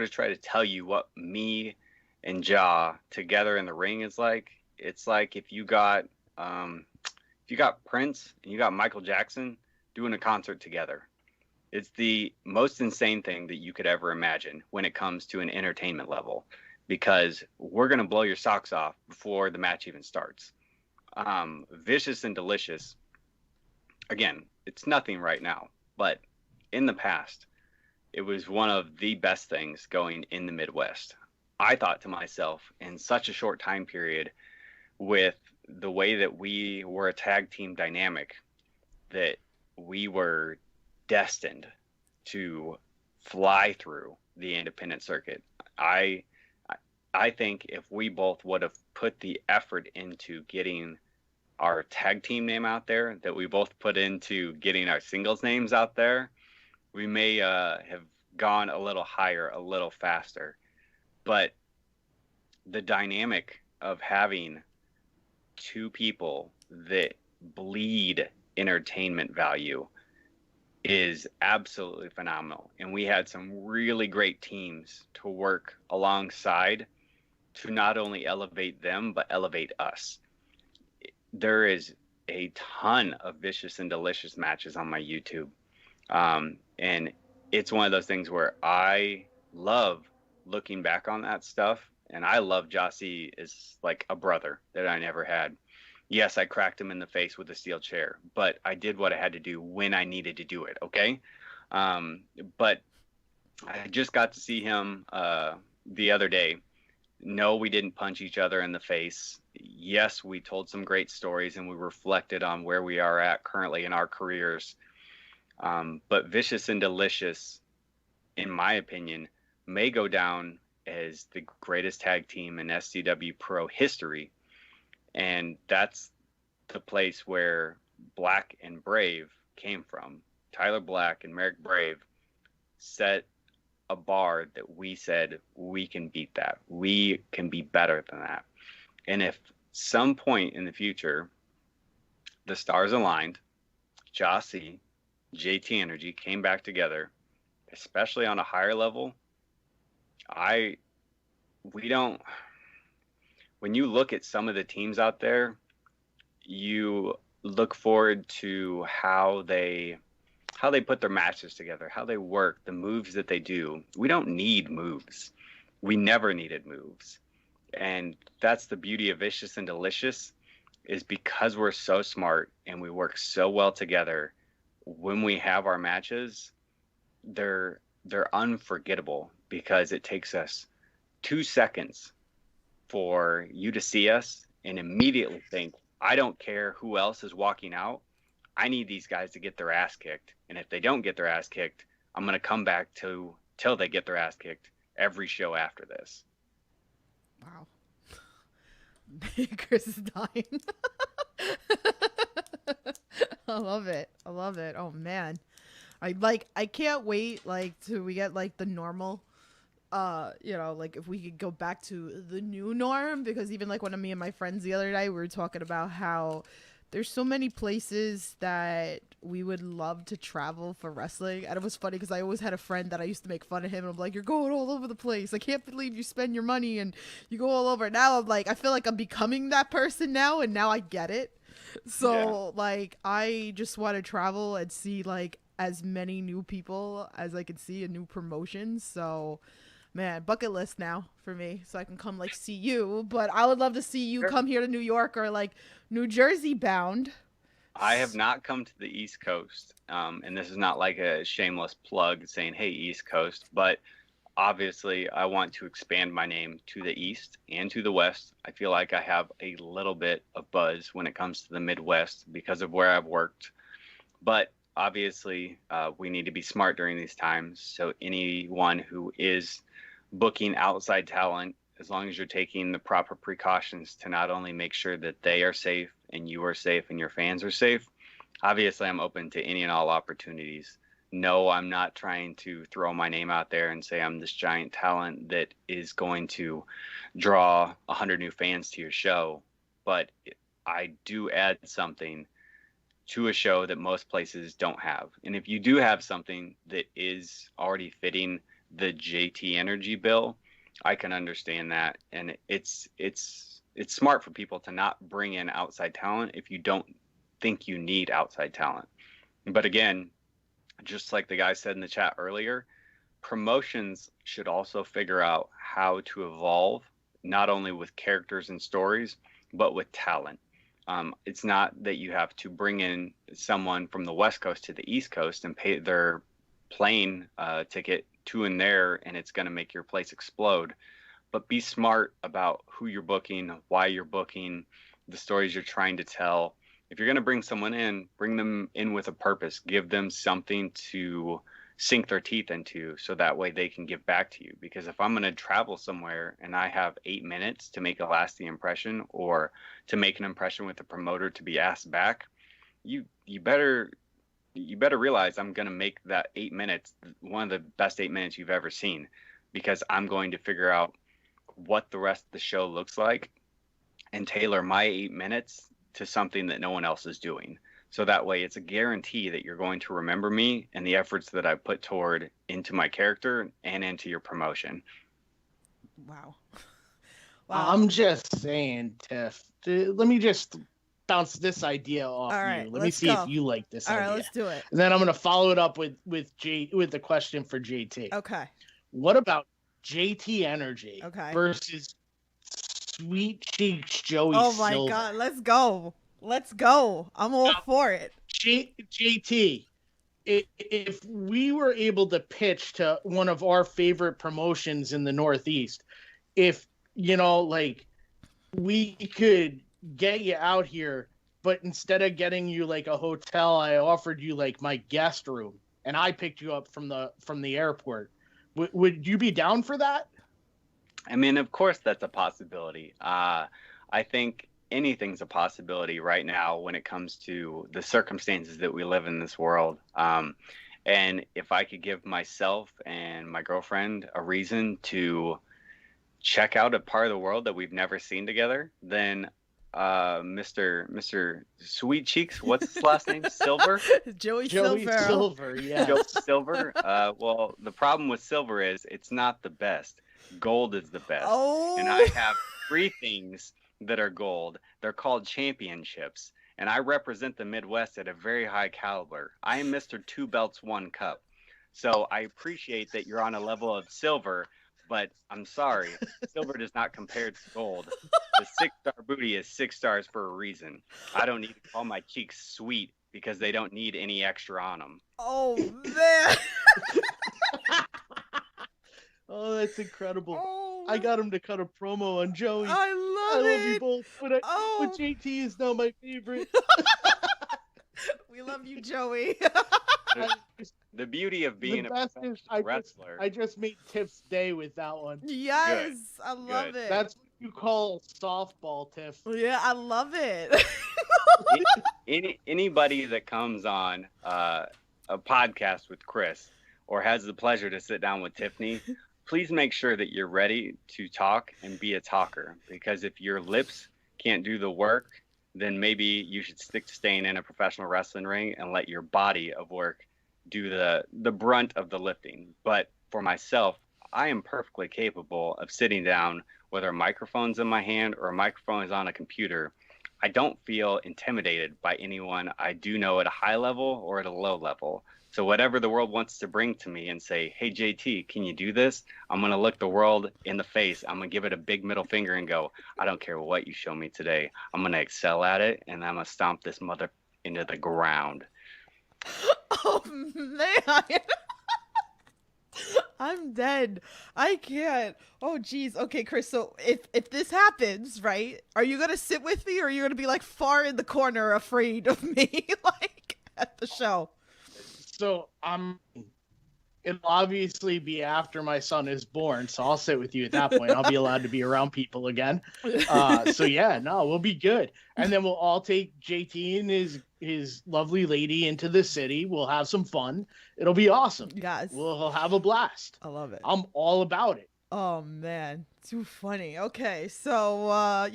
to try to tell you what me and Ja together in the ring is like, it's like if you got Prince and you got Michael Jackson doing a concert together. It's the most insane thing that you could ever imagine when it comes to an entertainment level, because we're going to blow your socks off before the match even starts. Vicious and Delicious, again, it's nothing right now, but in the past, it was one of the best things going in the Midwest. I thought to myself, in such a short time period, with the way that we were a tag team dynamic, that we were destined to fly through the independent circuit. I think if we both would have put the effort into getting our tag team name out there, that we both put into getting our singles names out there, we may have gone a little higher, a little faster. But the dynamic of having two people that bleed entertainment value is absolutely phenomenal. And we had some really great teams to work alongside to not only elevate them, but elevate us. There is a ton of Vicious and Delicious matches on my YouTube. And it's one of those things where I love looking back on that stuff. And I love Jossie as like a brother that I never had. Yes, I cracked him in the face with a steel chair, but I did what I had to do when I needed to do it. Okay. But I just got to see him the other day. No, we didn't punch each other in the face. Yes, we told some great stories and we reflected on where we are at currently in our careers. But Vicious and Delicious, in my opinion, may go down as the greatest tag team in SCW Pro history. And that's the place where Black and Brave came from. Tyler Black and Merrick Brave set a bar that we said we can beat that. We can be better than that. And if some point in the future the stars aligned, Jossie, JT Energy came back together, especially on a higher level, we don't, when you look at some of the teams out there, you look forward to how they put their matches together, how they work, the moves that they do. We don't need moves. We never needed moves. And that's the beauty of Vicious and Delicious, is because we're so smart and we work so well together. When we have our matches, they're unforgettable, because it takes us 2 seconds for you to see us and immediately think, I don't care who else is walking out. I need these guys to get their ass kicked. And if they don't get their ass kicked, I'm going to come back till they get their ass kicked every show after this.
Wow. Chris is dying. I love it. I love it. Oh man. I can't wait till we get the normal if we could go back to the new norm, because even one of me and my friends the other day, we were talking about how there's so many places that we would love to travel for wrestling. And it was funny because I always had a friend that I used to make fun of him. And I'm like, you're going all over the place. I can't believe you spend your money and you go all over. Now I'm I feel like I'm becoming that person now. And now I get it. So I just want to travel and see as many new people as I could see, and new promotions. So man, bucket list now for me, so I can come see you. But I would love to see you come here to New York or New Jersey bound.
I have not come to the East Coast, and this is not a shameless plug saying, hey, East Coast, but obviously I want to expand my name to the East and to the West. I feel like I have a little bit of buzz when it comes to the Midwest because of where I've worked. But obviously, we need to be smart during these times. So anyone who is booking outside talent, as long as you're taking the proper precautions to not only make sure that they are safe and you are safe and your fans are safe, obviously I'm open to any and all opportunities. No, I'm not trying to throw my name out there and say I'm this giant talent that is going to draw 100 new fans to your show, but I do add something to a show that most places don't have. And if you do have something that is already fitting the JT energy bill, I can understand that. And it's smart for people to not bring in outside talent if you don't think you need outside talent. But again, just like the guy said in the chat earlier, promotions should also figure out how to evolve, not only with characters and stories, but with talent. It's not that you have to bring in someone from the West Coast to the East Coast and pay their plane ticket to and there, and it's going to make your place explode. But be smart about who you're booking, why you're booking, the stories you're trying to tell. If you're going to bring someone in, bring them in with a purpose. Give them something to sink their teeth into, so that way they can give back to you. Because if I'm going to travel somewhere and I have 8 minutes to make a lasting impression, or to make an impression with the promoter to be asked back, you better realize I'm going to make that 8 minutes one of the best 8 minutes you've ever seen, because I'm going to figure out what the rest of the show looks like and tailor my 8 minutes to something that no one else is doing. So that way it's a guarantee that you're going to remember me and the efforts that I put toward into my character and into your promotion.
Wow.
I'm just saying, Tiff, let me just bounce this idea off you. Let me see if you like this idea.
All right, let's do it.
And then I'm going to follow it up with the question for JT.
Okay.
What about JT Energy
versus
Sweet Cheeks Joey
Oh my
Silver?
God, let's go. Let's go. I'm all for it.
JT, if we were able to pitch to one of our favorite promotions in the Northeast, if, we could get you out here, but instead of getting you a hotel, I offered you my guest room, and I picked you up from the airport. Would you be down for that?
I mean, of course, that's a possibility. I think anything's a possibility right now when it comes to the circumstances that we live in this world. And if I could give myself and my girlfriend a reason to check out a part of the world that we've never seen together, then Mr. Sweet Cheeks. What's his last name? Silver.
Joey
Joey
Silvero.
Silver, yeah.
Joe Silver. Well, the problem with silver is it's not the best. Gold is the best. And I
Oh,
have three things that are gold. They're called championships. And I represent the Midwest at a very high caliber. I am Mr. Two Belts, One Cup. So I appreciate that you're on a level of silver, but I'm sorry, silver does not compare to gold. The 6-star booty is 6 stars for a reason. I don't need to call my cheeks sweet because they don't need any extra on them.
oh man.
Oh, that's incredible.
Oh,
I got him to cut a promo on Joey.
I
I
love
love
it.
you both, but
Oh,
JT is now my favorite.
we love you, Joey.
I-
The beauty of being a
best
professional
is I
wrestler.
I just made Tiff's day with that one.
Yes, I love
Good.
it.
That's what you call softball, Tiff.
Yeah, I love it.
Anybody that comes on a podcast with Chris or has the pleasure to sit down with Tiffany, please make sure that you're ready to talk and be a talker. Because if your lips can't do the work, then maybe you should stick to staying in a professional wrestling ring and let your body of work do the brunt of the lifting. But for myself, I am perfectly capable of sitting down, whether a microphone's in my hand or a microphone is on a computer. I don't feel intimidated by anyone I do know at a high level or at a low level. So whatever the world wants to bring to me and say, hey, JT, can you do this? I'm going to look the world in the face. I'm going to give it a big middle finger and go, I don't care what you show me today. I'm going to excel at it, and I'm going to stomp this mother into the ground.
Oh man. I'm dead. I can't. Oh geez. Okay, Chris. So if this happens, right? Are you gonna sit with me, or are you gonna be like far in the corner, afraid of me, like at the show?
So it'll obviously be after my son is born, so I'll sit with you at that point. I'll be allowed to be around people again. So yeah, no, we'll be good. And then we'll all take JT and his lovely lady into the city. We'll have some fun. It'll be awesome.
Yes.
We'll have a blast.
I love it.
I'm all about it.
Oh man, too funny. Okay, so
I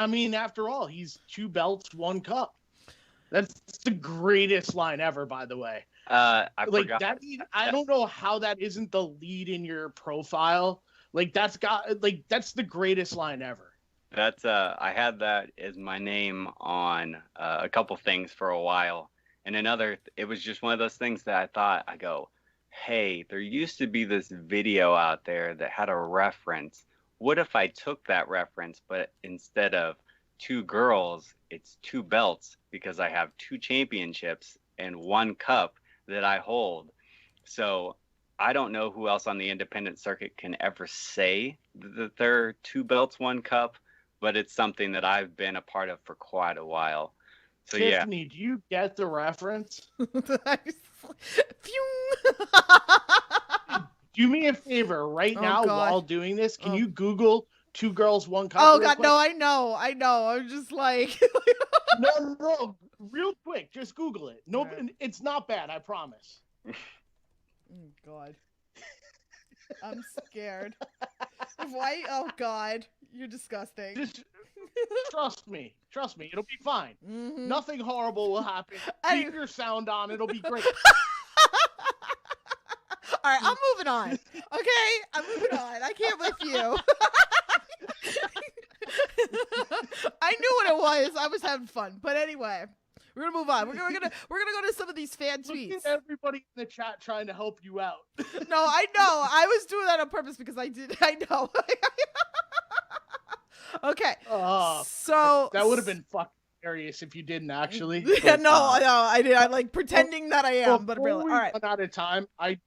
mean, after all, he's 2 belts, 1 cup. That's the greatest line ever, by the way.
I
Like
forgot.
that, I don't know how that isn't the lead in your profile. Like that's the greatest line ever.
That's I had that as my name on a couple things for a while, and it was just one of those things that I go, hey, there used to be this video out there that had a reference. What if I took that reference, but instead of 2 girls, it's 2 belts because I have 2 championships and 1 cup that I hold. So I don't know who else on the independent circuit can ever say that they're 2 belts, 1 cup, but it's something that I've been a part of for quite a while. So
Tiffany, do you get the reference?
Phew.
Do me a favor right
Oh,
now
God.
while doing this. Can
Oh.
you Google 2 girls, 1 cup?
Oh
real
god,
quick?
no, I know. I'm just like
No, real quick. Just Google it. No,
Alright.
it's not bad. I promise.
Oh, God. I'm scared. Why? Oh God, you're disgusting.
Just trust me. Trust me. It'll be fine.
Mhm.
Nothing horrible will happen.
I-
Keep your sound on. It'll be great.
All right, I'm moving on. Okay, I'm moving on. I can't with you. I knew what it was. I was having fun, but anyway, we're gonna move on. We're gonna go to some of these fan
Look
tweets.
at everybody in the chat trying to help you out.
No, I know. I was doing that on purpose because I know. Okay, so
That would have been fucking hilarious if you didn't actually.
Yeah,
but,
no, I did. I like pretending that I am, but
before
really, all
we
right.
run out of time, I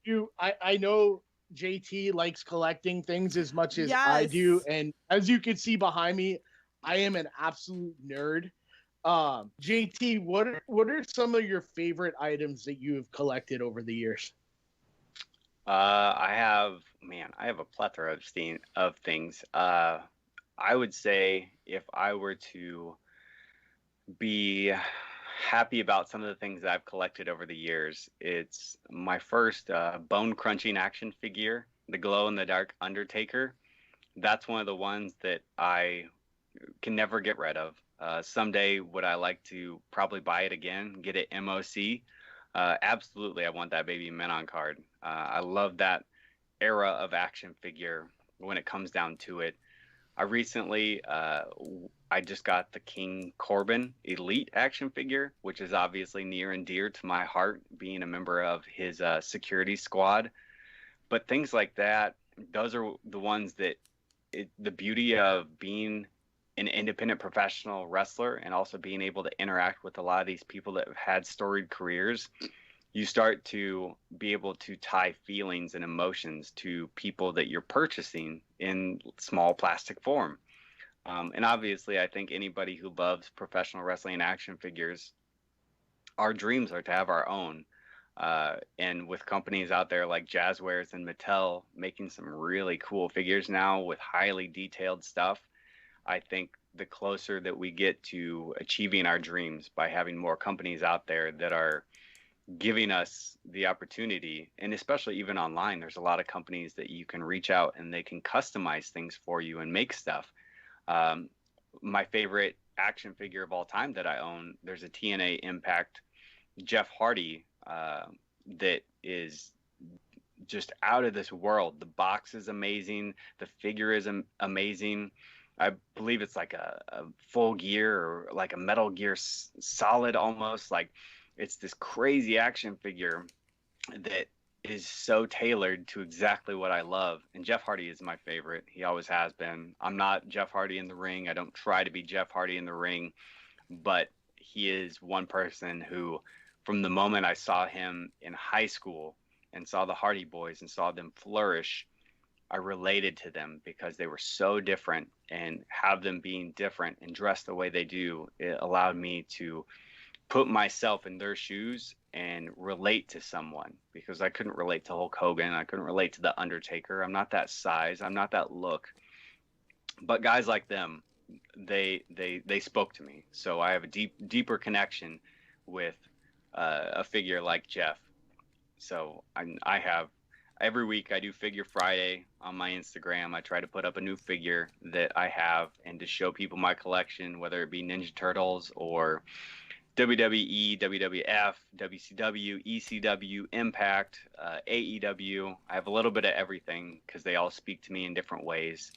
know JT likes collecting things as much as I do,
Yes.
and as you can see behind me, I am an absolute nerd. JT, what are some of your favorite items that you have collected over the years?
I have a plethora of things. I would say if I were to be happy about some of the things that I've collected over the years, it's my first bone crunching action figure, the glow in the dark Undertaker. That's one of the ones that I can never get rid of. Someday, would I like to probably buy it again, get it MOC? Absolutely, I want that baby mint on card. I love that era of action figure when it comes down to it. I recently, I just got the King Corbin Elite action figure, which is obviously near and dear to my heart, being a member of his security squad. But things like that, those are the ones that the beauty of being an independent professional wrestler and also being able to interact with a lot of these people that have had storied careers. You start to be able to tie feelings and emotions to people that you're purchasing in small plastic form. And obviously, I think anybody who loves professional wrestling and action figures, our dreams are to have our own. And with companies out there like Jazzwares and Mattel making some really cool figures now with highly detailed stuff, I think the closer that we get to achieving our dreams by having more companies out there that are giving us the opportunity, and especially even online, there's a lot of companies that you can reach out and they can customize things for you and make stuff. My favorite action figure of all time that I own, there's a TNA Impact Jeff Hardy that is just out of this world. The box is amazing. The figure is amazing. I believe it's like a full gear or like a Metal Gear Solid almost. Like, it's this crazy action figure that is so tailored to exactly what I love. And Jeff Hardy is my favorite. He always has been. I'm not Jeff Hardy in the ring. I don't try to be Jeff Hardy in the ring, but he is one person who, from the moment I saw him in high school and saw the Hardy Boys and saw them flourish, I related to them because they were so different, and have them being different and dressed the way they do, it allowed me to put myself in their shoes and relate to someone, because I couldn't relate to Hulk Hogan. I couldn't relate to The Undertaker. I'm not that size. I'm not that look. But guys like them, they spoke to me. So I have a deeper connection with a figure like Jeff. So I have, every week I do Figure Friday on my Instagram. I try to put up a new figure that I have and to show people my collection, whether it be Ninja Turtles or WWE, WWF, WCW, ECW, Impact, AEW. I have a little bit of everything because they all speak to me in different ways.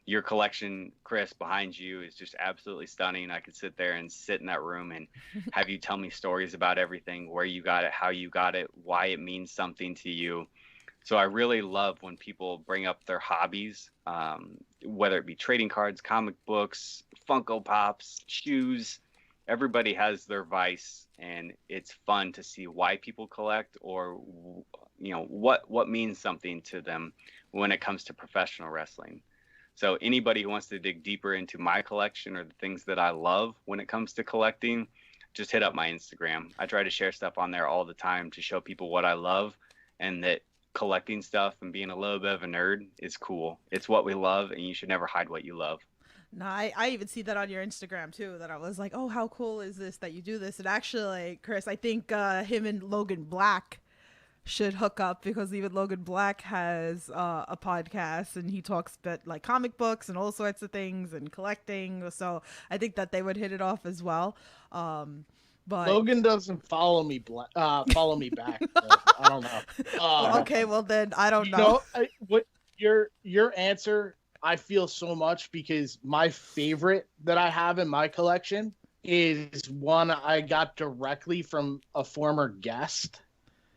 Your collection, Chris, behind you is just absolutely stunning. I could sit there and sit in that room and have you tell me stories about everything, where you got it, how you got it, why it means something to you. So I really love when people bring up their hobbies, whether it be trading cards, comic books, Funko Pops, shoes. Everybody has their vice, and it's fun to see why people collect, or what means something to them when it comes to professional wrestling. So anybody who wants to dig deeper into my collection or the things that I love when it comes to collecting, just hit up my Instagram. I try to share stuff on there all the time to show people what I love, and that collecting stuff and being a little bit of a nerd is cool. It's what we love, and you should never hide what you love.
No, I even see that on your Instagram too, that I was like, oh, how cool is this that you do this? And actually, Chris, I think him and Logan Black should hook up, because even Logan Black has a podcast and he talks about like comic books and all sorts of things and collecting. So I think that they would hit it off as well. But
Logan doesn't follow me back. So I don't know.
Okay, well then I don't know.
What your answer? I feel so much, because my favorite that I have in my collection is one I got directly from a former guest.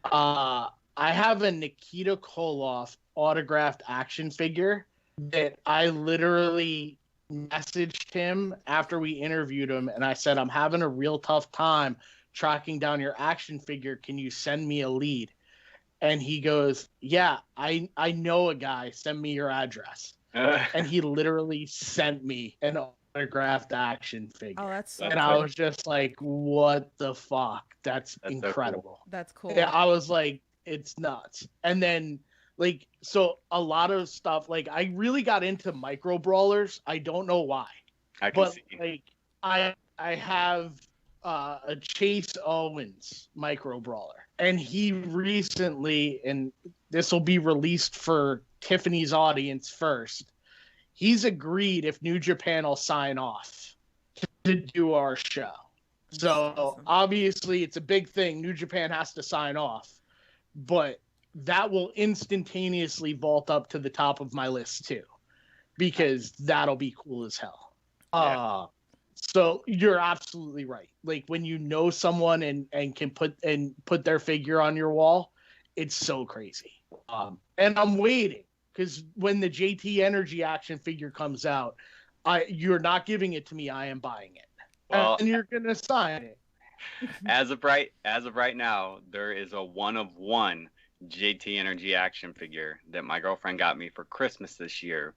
I have a Nikita Koloff autographed action figure that I literally messaged him after we interviewed him, and I said, I'm having a real tough time tracking down your action figure. Can you send me a lead? And he goes, yeah, I know a guy. Send me your address. And he literally sent me an autographed action figure.
Oh, that's so
and
cool.
I was just like, what the fuck? That's incredible.
So cool.
That's cool.
Yeah, I was like, it's nuts. And then, like, so a lot of stuff, like, I really got into micro brawlers. I don't know why.
I can
But,
see.
like, I have a Chase Owens micro brawler. And he recently, and this will be released for Tiffany's audience first, he's agreed if New Japan will sign off to do our show. So
awesome.
obviously it's a big thing. New Japan has to sign off, but that will instantaneously vault up to the top of my list too, because that'll be cool as hell.
Yeah.
So you're absolutely right. Like when you know someone and can put their figure on your wall, it's so crazy. And I'm waiting because when the JT Energy action figure comes out, you're not giving it to me. I am buying it.
Well,
And you're gonna sign it.
as of right now, there is a 1 of 1 JT Energy action figure that my girlfriend got me for Christmas this year.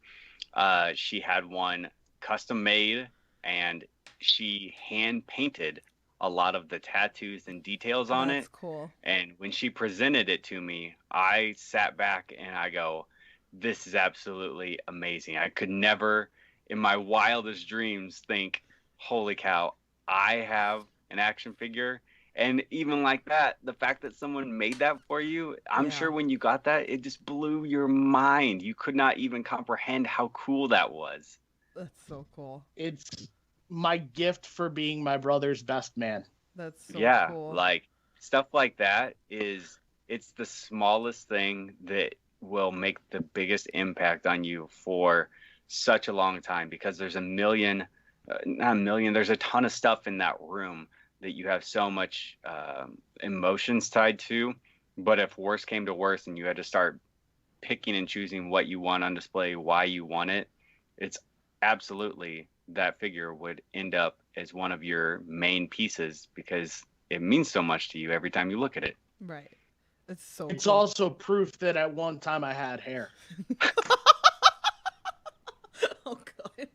She had one custom made, and she hand painted a lot of the tattoos and details on
That's
it.
cool.
And when she presented it to me, I sat back and I go, this is absolutely amazing. I could never in my wildest dreams think, holy cow, I have an action figure. And even like that, the fact that someone made that for you, I'm sure when you got that, it just blew your mind. You could not even comprehend how cool that was.
That's so cool.
It's my gift for being my brother's best man.
That's so cool.
Like stuff like that it's the smallest thing that will make the biggest impact on you for such a long time, because there's there's a ton of stuff in that room that you have so much emotions tied to. But if worse came to worse and you had to start picking and choosing what you want on display, why you want it, it's absolutely that figure would end up as one of your main pieces because it means so much to you every time you look at it.
Right. It's so
It's
cool.
also proof that at one time I had hair.
Oh god.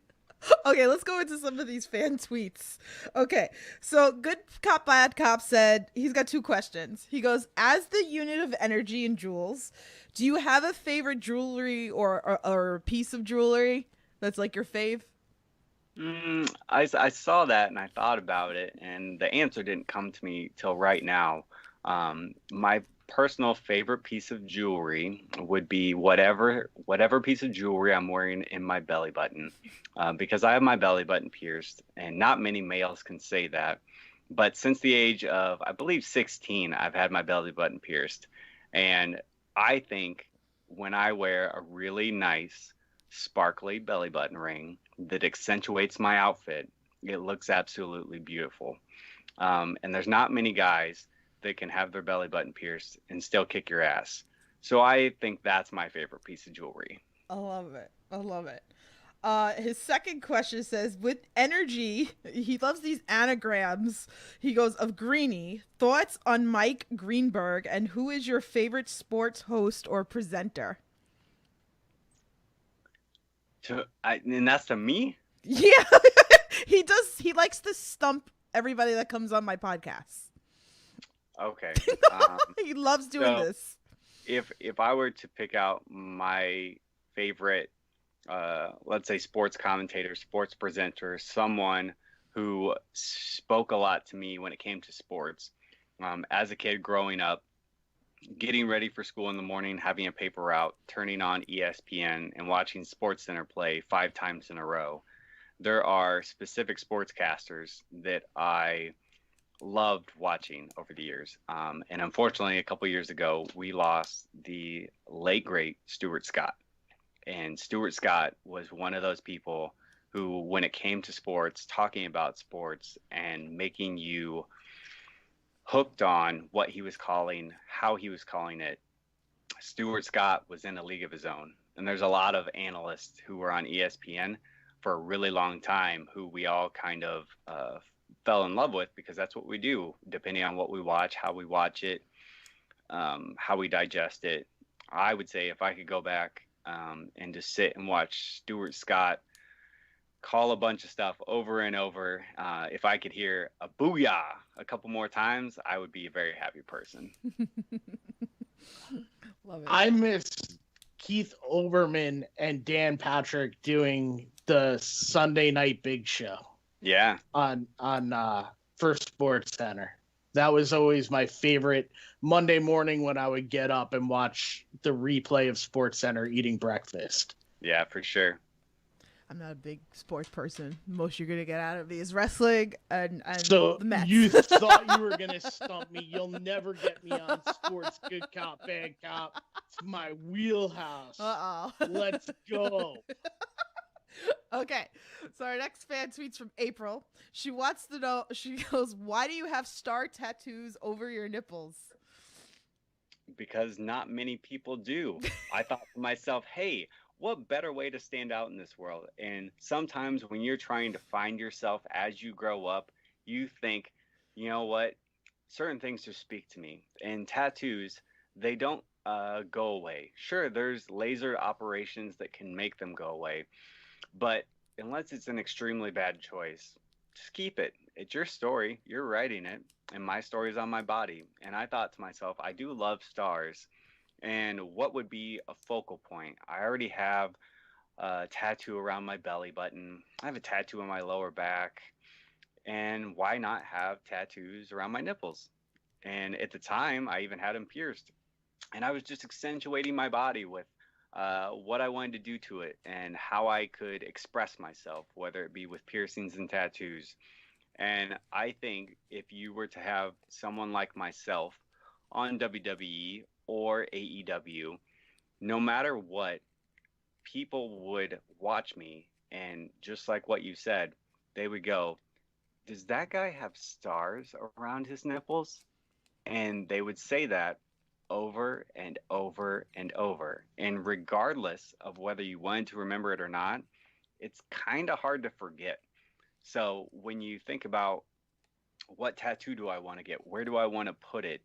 Okay, let's go into some of these fan tweets. Okay, so Good Cop Bad Cop said he's got 2 questions. He goes, as the unit of energy and jewels, do you have a favorite jewelry or piece of jewelry that's like your fave?
I saw that and I thought about it, and the answer didn't come to me till right now. My personal favorite piece of jewelry would be whatever piece of jewelry I'm wearing in my belly button, because I have my belly button pierced, and not many males can say that. But since the age of, I believe, 16, I've had my belly button pierced, and I think when I wear a really nice, sparkly belly button ring that accentuates my outfit, it looks absolutely beautiful. And there's not many guys that can have their belly button pierced and still kick your ass. So I think that's my favorite piece of jewelry.
I love it. I love it. His second question says, with energy, he loves these anagrams. He goes, of Greeny, thoughts on Mike Greenberg, and who is your favorite sports host or presenter?
And that's to me?
Yeah. He likes to stump everybody that comes on my podcast.
Okay.
He loves doing this.
If I were to pick out my favorite, let's say sports commentator, sports presenter, someone who spoke a lot to me when it came to sports, as a kid growing up, getting ready for school in the morning, having a paper route, turning on ESPN and watching SportsCenter play 5 times in a row. There are specific sportscasters that I loved watching over the years. And unfortunately, a couple years ago, we lost the late, great Stuart Scott. And Stuart Scott was one of those people who, when it came to sports, talking about sports and making you hooked on what he was calling, how he was calling it, Stuart Scott was in a league of his own. And there's a lot of analysts who were on ESPN for a really long time who we all kind of fell in love with, because that's what we do, depending on what we watch, how we watch it, how we digest it. I would say if I could go back and just sit and watch Stuart Scott call a bunch of stuff over and over, if I could hear a booyah a couple more times, I would be a very happy person.
Love it.
I miss Keith Olbermann and Dan Patrick doing the Sunday Night Big Show.
Yeah.
On for Sports Center. That was always my favorite Monday morning when I would get up and watch the replay of Sports Center eating breakfast.
Yeah, for sure.
I'm not a big sports person. Most you're gonna get out of me is wrestling and
So
the Mets.
you thought you were gonna stump me. You'll never get me on sports. Good cop, bad cop. It's my wheelhouse. Let's go.
Okay, so our next fan tweets from April. She wants to know. She goes, "Why do you have star tattoos over your nipples?"
Because not many people do. I thought to myself, hey, what better way to stand out in this world? And sometimes when you're trying to find yourself as you grow up, you think, you know what? Certain things just speak to me. And tattoos, they don't go away. Sure, there's laser operations that can make them go away. But unless it's an extremely bad choice, just keep it. It's your story. You're writing it. And my story is on my body. And I thought to myself, I do love stars. And what would be a focal point? I already have a tattoo around my belly button. I have a tattoo on my lower back. And why not have tattoos around my nipples? And at the time, I even had them pierced. And I was just accentuating my body with what I wanted to do to it and how I could express myself, whether it be with piercings and tattoos. And I think if you were to have someone like myself on WWE or AEW, no matter what, people would watch me and just like what you said, they would go, does that guy have stars around his nipples? And they would say that over and over and over. And regardless of whether you wanted to remember it or not, it's kind of hard to forget. So when you think about what tattoo do I want to get, where do I want to put it,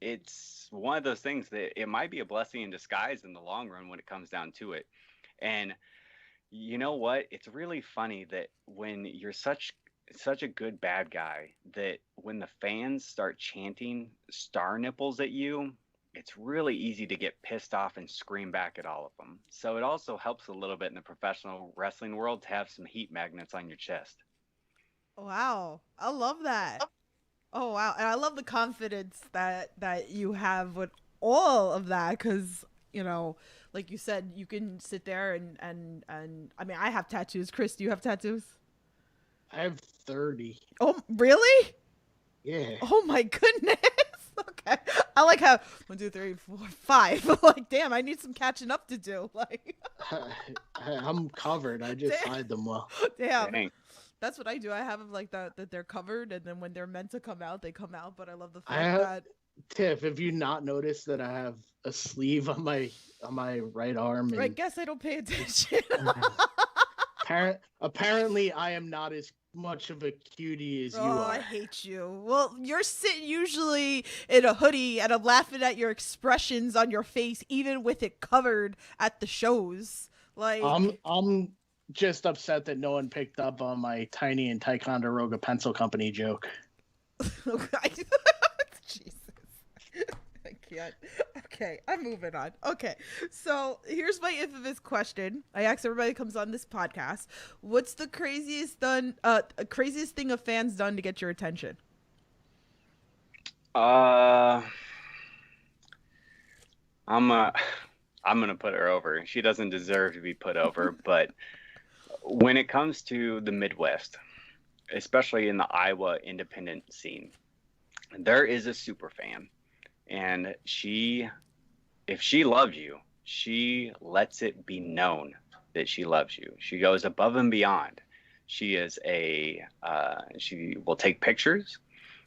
it's one of those things that it might be a blessing in disguise in the long run when it comes down to it. And you know what? It's really funny that when you're such a good bad guy, that when the fans start chanting star nipples at you, it's really easy to get pissed off and scream back at all of them. So it also helps a little bit in the professional wrestling world to have some heat magnets on your chest.
Wow, I love that. Oh wow, and I love the confidence that you have with all of that, because like you said, you can sit there and I mean, I have tattoos. Chris, do you have tattoos?
I have 30.
Oh, really?
Yeah.
Oh my goodness. Okay. I like how 1, 2, 3, 4, 5. Like, damn, I need some catching up to do. Like,
I'm covered. I just hide them well.
Damn.
Dang.
That's what I do. I have them like that they're covered, and then when they're meant to come out, they come out. But I love the fact that
Tiff, have you not noticed that I have a sleeve on my right arm?
I guess I don't pay attention.
Apparently, I am not as much of a cutie as you
Oh,
are.
I hate you. Well, you're sitting usually in a hoodie, and I'm laughing at your expressions on your face, even with it covered at the shows. Like,
I'm just upset that no one picked up on my Tiny and Ticonderoga Pencil Company joke.
Jesus. I can't. Okay, I'm moving on. Okay, so here's my infamous question. I ask everybody who comes on this podcast, what's the craziest thing a fan's done to get your attention?
I'm gonna put her over. She doesn't deserve to be put over, but when it comes to the Midwest, especially in the Iowa independent scene, there is a super fan, and if she loves you, she lets it be known that she loves you. She goes above and beyond. She will take pictures.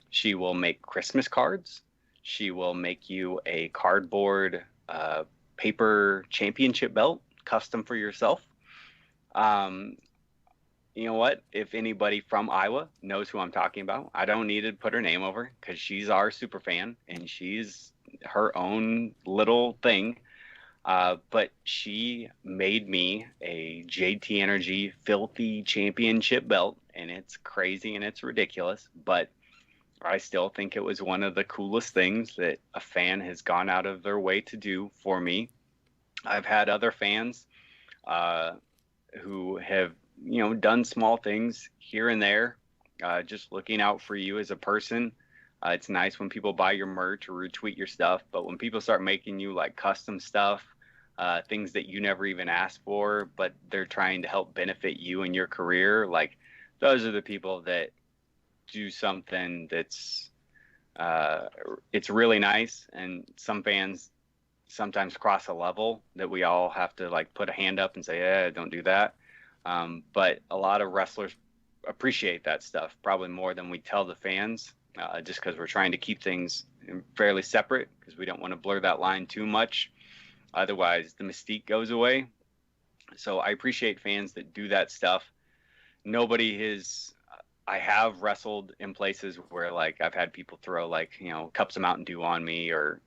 She will make Christmas cards. She will make you a cardboard paper championship belt, custom for yourself. You know what? If anybody from Iowa knows who I'm talking about, I don't need to put her name over because she's our super fan and she's her own little thing. But she made me a JT Energy Filthy Championship belt, and it's crazy and it's ridiculous, but I still think it was one of the coolest things that a fan has gone out of their way to do for me. I've had other fans who have, done small things here and there, just looking out for you as a person. It's nice when people buy your merch or retweet your stuff, but when people start making you like custom stuff, things that you never even asked for, but they're trying to help benefit you in your career. Like, those are the people that do something that's it's really nice. And some fans sometimes cross a level that we all have to like put a hand up and say, "Yeah, don't do that." But a lot of wrestlers appreciate that stuff probably more than we tell the fans, just because we're trying to keep things fairly separate, because we don't want to blur that line too much. Otherwise, the mystique goes away. So I appreciate fans that do that stuff. Nobody has. I have wrestled in places where like I've had people throw like, cups of Mountain Dew on me or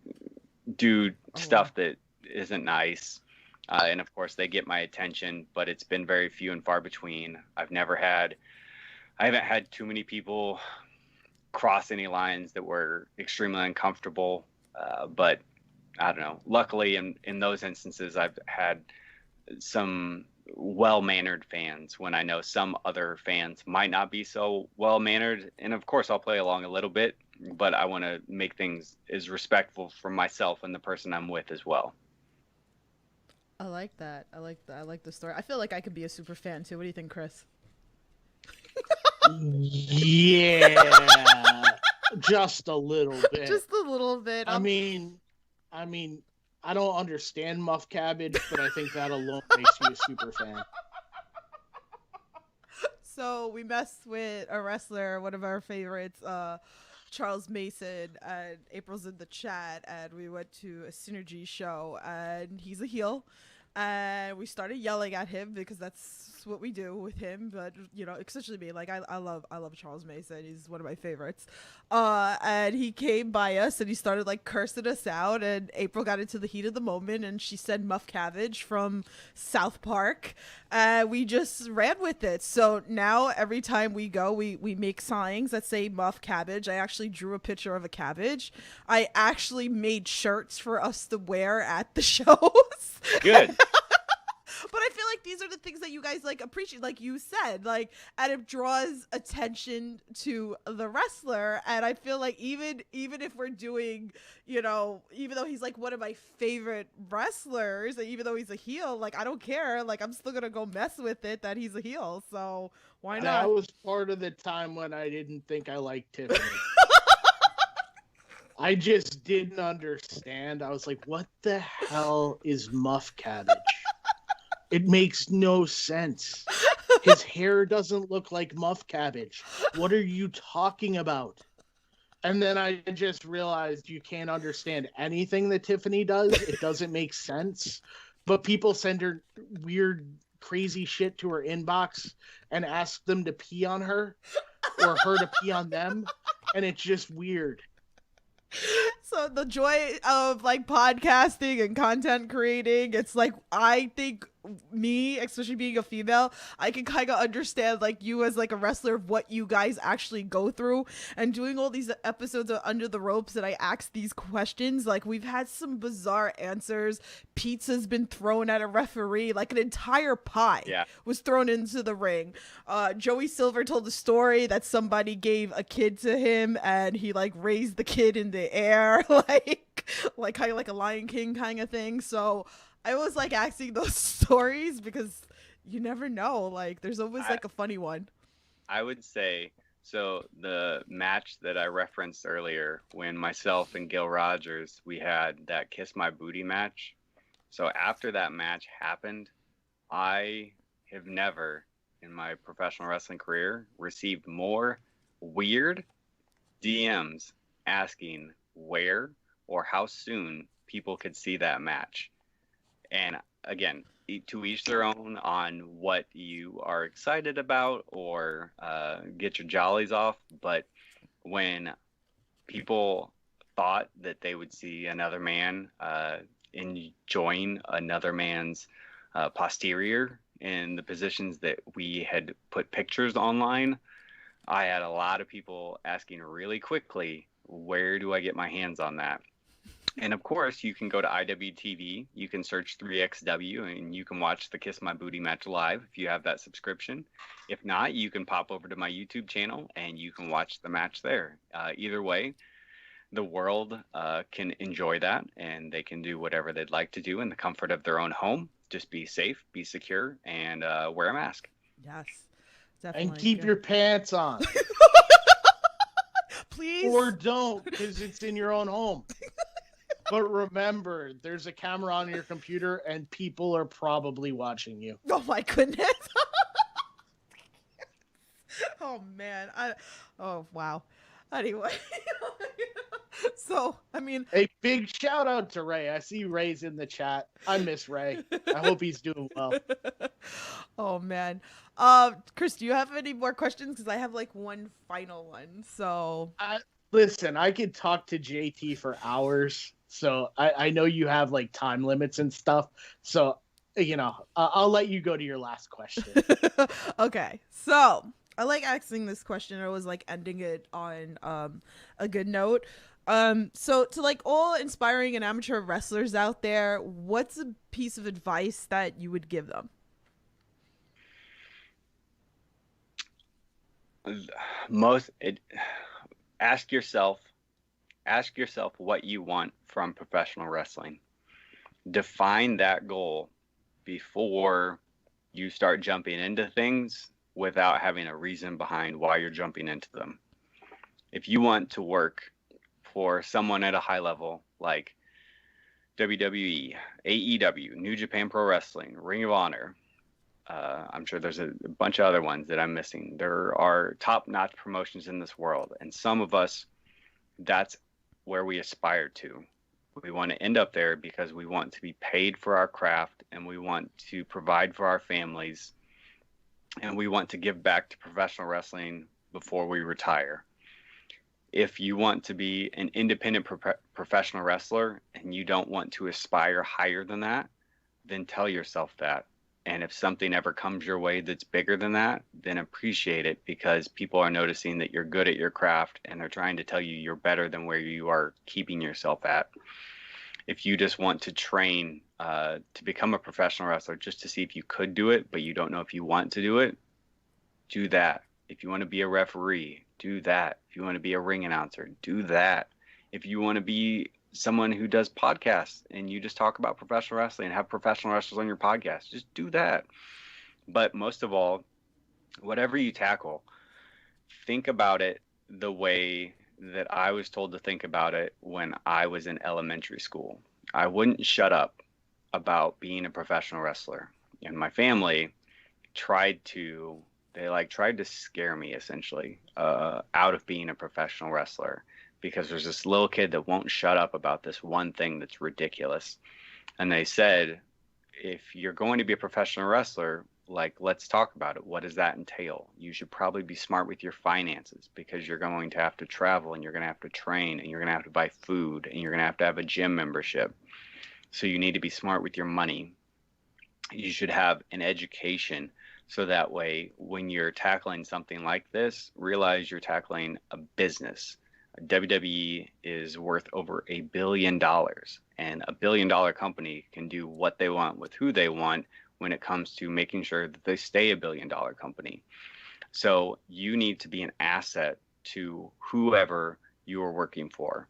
do stuff that isn't nice. And of course they get my attention, but it's been very few and far between. I haven't had too many people cross any lines that were extremely uncomfortable. But I don't know. Luckily in those instances, I've had some well-mannered fans when I know some other fans might not be so well-mannered. And of course I'll play along a little bit, but I want to make things as respectful for myself and the person I'm with as well.
I like that. I like the story. I feel like I could be a super fan too. What do you think, Chris?
Yeah, just a little bit.
Just a little bit.
I mean, I don't understand Muff Cabbage, but I think that alone makes you a super fan.
So we messed with a wrestler, one of our favorites, Charles Mason, and April's in the chat, and we went to a Synergy show, and he's a heel. And we started yelling at him because that's what we do with him. But, especially me. Like, I love Charles Mason. He's one of my favorites. And he came by us and he started, like, cursing us out. And April got into the heat of the moment and she said Muff Cabbage from South Park. And we just ran with it. So now every time we go, we make signs that say Muff Cabbage. I actually drew a picture of a cabbage. I actually made shirts for us to wear at the shows.
Good.
But I feel like these are the things that you guys like appreciate, like you said, like, and it draws attention to the wrestler. And I feel like even if we're doing, even though he's like one of my favorite wrestlers, and even though he's a heel, like, I don't care. Like, I'm still gonna go mess with it that he's a heel. So why not?
That was part of the time when I didn't think I liked Tiffany. I just didn't understand. I was like, what the hell is Muff Cabbage? It makes no sense. His hair doesn't look like Muff Cabbage. What are you talking about? And then I just realized you can't understand anything that Tiffany does. It doesn't make sense. But people send her weird, crazy shit to her inbox and ask them to pee on her or her to pee on them. And it's just weird.
So the joy of like podcasting and content creating, it's like, I think me, especially being a female, I can kind of understand like you as like a wrestler of what you guys actually go through, and doing all these episodes of Under the Ropes that I ask these questions. Like, we've had some bizarre answers. Pizza's been thrown at a referee, like an entire pie was thrown into the ring. Joey Silver told a story that somebody gave a kid to him and he like raised the kid in the air, like kind of like a Lion King kind of thing. So I was like asking those stories because you never know. Like, there's always like a funny one.
I would say, so the match that I referenced earlier, when myself and Gil Rogers, we had that Kiss My Booty match. So after that match happened, I have never in my professional wrestling career received more weird DMs asking where or how soon people could see that match. And again, to each their own on what you are excited about or get your jollies off. But when people thought that they would see another man enjoying another man's posterior in the positions that we had put pictures online, I had a lot of people asking really quickly, where do I get my hands on that? And of course, you can go to IWTV, you can search 3XW, and you can watch the Kiss My Booty match live if you have that subscription. If not, you can pop over to my YouTube channel and you can watch the match there. Either way, the world can enjoy that, and they can do whatever they'd like to do in the comfort of their own home. Just be safe, be secure, and wear a mask.
Yes, definitely.
And keep your pants on.
Please.
Or don't, because it's in your own home. But remember, there's a camera on your computer, and people are probably watching you.
Oh my goodness. Oh man. Oh wow. Anyway. So, I mean,
a big shout out to Ray. I see Ray's in the chat. I miss Ray. I hope he's doing well.
Oh man. Chris, do you have any more questions? Because I have like one final one. So
listen, I could talk to JT for hours. So I know you have like time limits and stuff. So, I'll let you go to your last question.
Okay. So I like asking this question. I was like ending it on a good note. So to like all inspiring and amateur wrestlers out there, what's a piece of advice that you would give them?
Ask yourself what you want from professional wrestling. Define that goal before you start jumping into things without having a reason behind why you're jumping into them. If you want to work for someone at a high level like WWE, AEW, New Japan Pro Wrestling, Ring of Honor, I'm sure there's a bunch of other ones that I'm missing. There are top-notch promotions in this world, and some of us, that's where we aspire to. We want to end up there because we want to be paid for our craft, and we want to provide for our families, and we want to give back to professional wrestling before we retire. If you want to be an independent professional wrestler and you don't want to aspire higher than that, then tell yourself that. And if something ever comes your way that's bigger than that, then appreciate it, because people are noticing that you're good at your craft and they're trying to tell you you're better than where you are keeping yourself at. If you just want to train to become a professional wrestler just to see if you could do it, but you don't know if you want to do it, do that. If you want to be a referee, do that. If you want to be a ring announcer, do that. If you want to be someone who does podcasts and you just talk about professional wrestling and have professional wrestlers on your podcast, just do that. But most of all, whatever you tackle, think about it the way that I was told to think about it when I was in elementary school. I wouldn't shut up about being a professional wrestler. And my family tried to scare me essentially out of being a professional wrestler, because there's this little kid that won't shut up about this one thing that's ridiculous. And they said, if you're going to be a professional wrestler, let's talk about it. What does that entail? You should probably be smart with your finances, because you're going to have to travel, and you're going to have to train, and you're going to have to buy food, and you're going to have a gym membership. So you need to be smart with your money. You should have an education, so that way when you're tackling something like this, realize you're tackling a business. WWE is worth over $1 billion, and $1 billion company can do what they want with who they want when it comes to making sure that they stay $1 billion company. So you need to be an asset to whoever you are working for.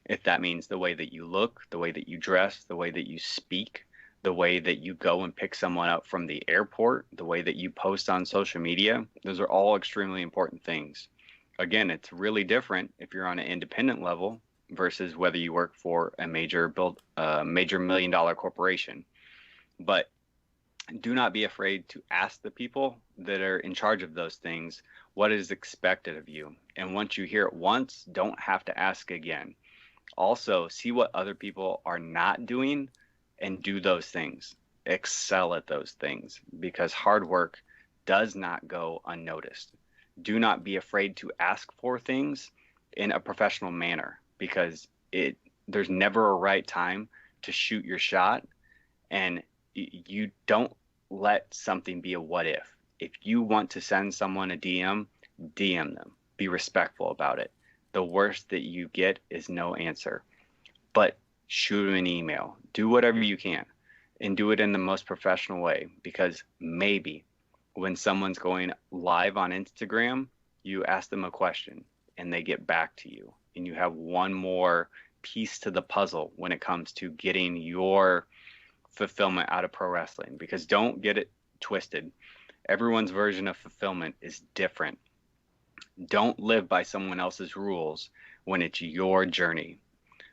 If that means the way that you look, the way that you dress, the way that you speak, the way that you go and pick someone up from the airport, the way that you post on social media, those are all extremely important things. Again, it's really different if you're on an independent level versus whether you work for a major $1 million corporation. But do not be afraid to ask the people that are in charge of those things what is expected of you. And once you hear it once, don't have to ask again. Also, see what other people are not doing and do those things. Excel at those things, because hard work does not go unnoticed. Do not be afraid to ask for things in a professional manner, because there's never a right time to shoot your shot, and you don't let something be a what if. If you want to send someone a DM them. Be respectful about it. The worst that you get is no answer. But shoot them an email. Do whatever you can, and do it in the most professional way, because maybe when someone's going live on Instagram, you ask them a question and they get back to you. and you have one more piece to the puzzle when it comes to getting your fulfillment out of pro wrestling. Because don't get it twisted. Everyone's version of fulfillment is different. Don't live by someone else's rules when it's your journey.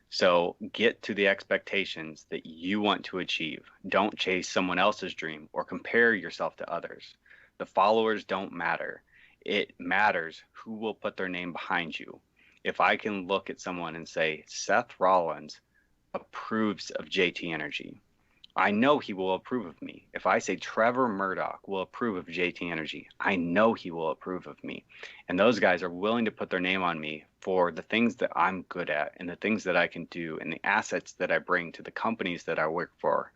So get to the expectations that you want to achieve. Don't chase someone else's dream or compare yourself to others. The followers don't matter. It matters who will put their name behind you. If I can look at someone and say, Seth Rollins approves of JT Energy, I know he will approve of me. If I say Trevor Murdoch will approve of JT Energy, I know he will approve of me. And those guys are willing to put their name on me for the things that I'm good at and the things that I can do and the assets that I bring to the companies that I work for.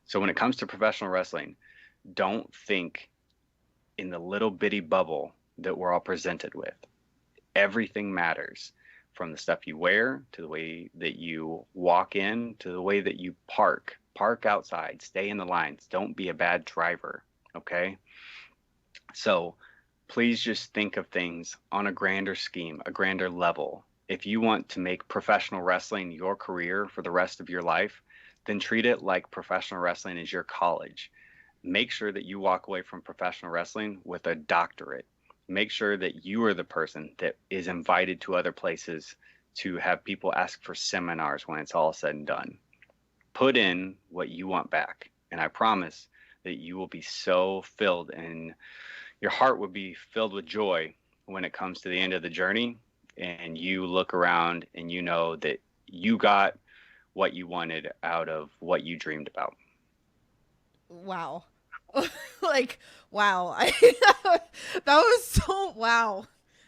So when it comes to professional wrestling, don't think in the little bitty bubble that we're all presented with. Everything matters, from the stuff you wear to the way that you walk in to the way that you park. Park outside, stay in the lines. Don't be a bad driver, okay? So please just think of things on a grander scheme, a grander level. If you want to make professional wrestling your career for the rest of your life, then treat it like professional wrestling is your college. Make sure that you walk away from professional wrestling with a doctorate. Make sure that you are the person that is invited to other places to have people ask for seminars when it's all said and done. Put in what you want back, and I promise that you will be so filled and your heart will be filled with joy when it comes to the end of the journey and you look around and you know that you got what you wanted out of what you dreamed about.
Wow. Like, wow. That was so wow.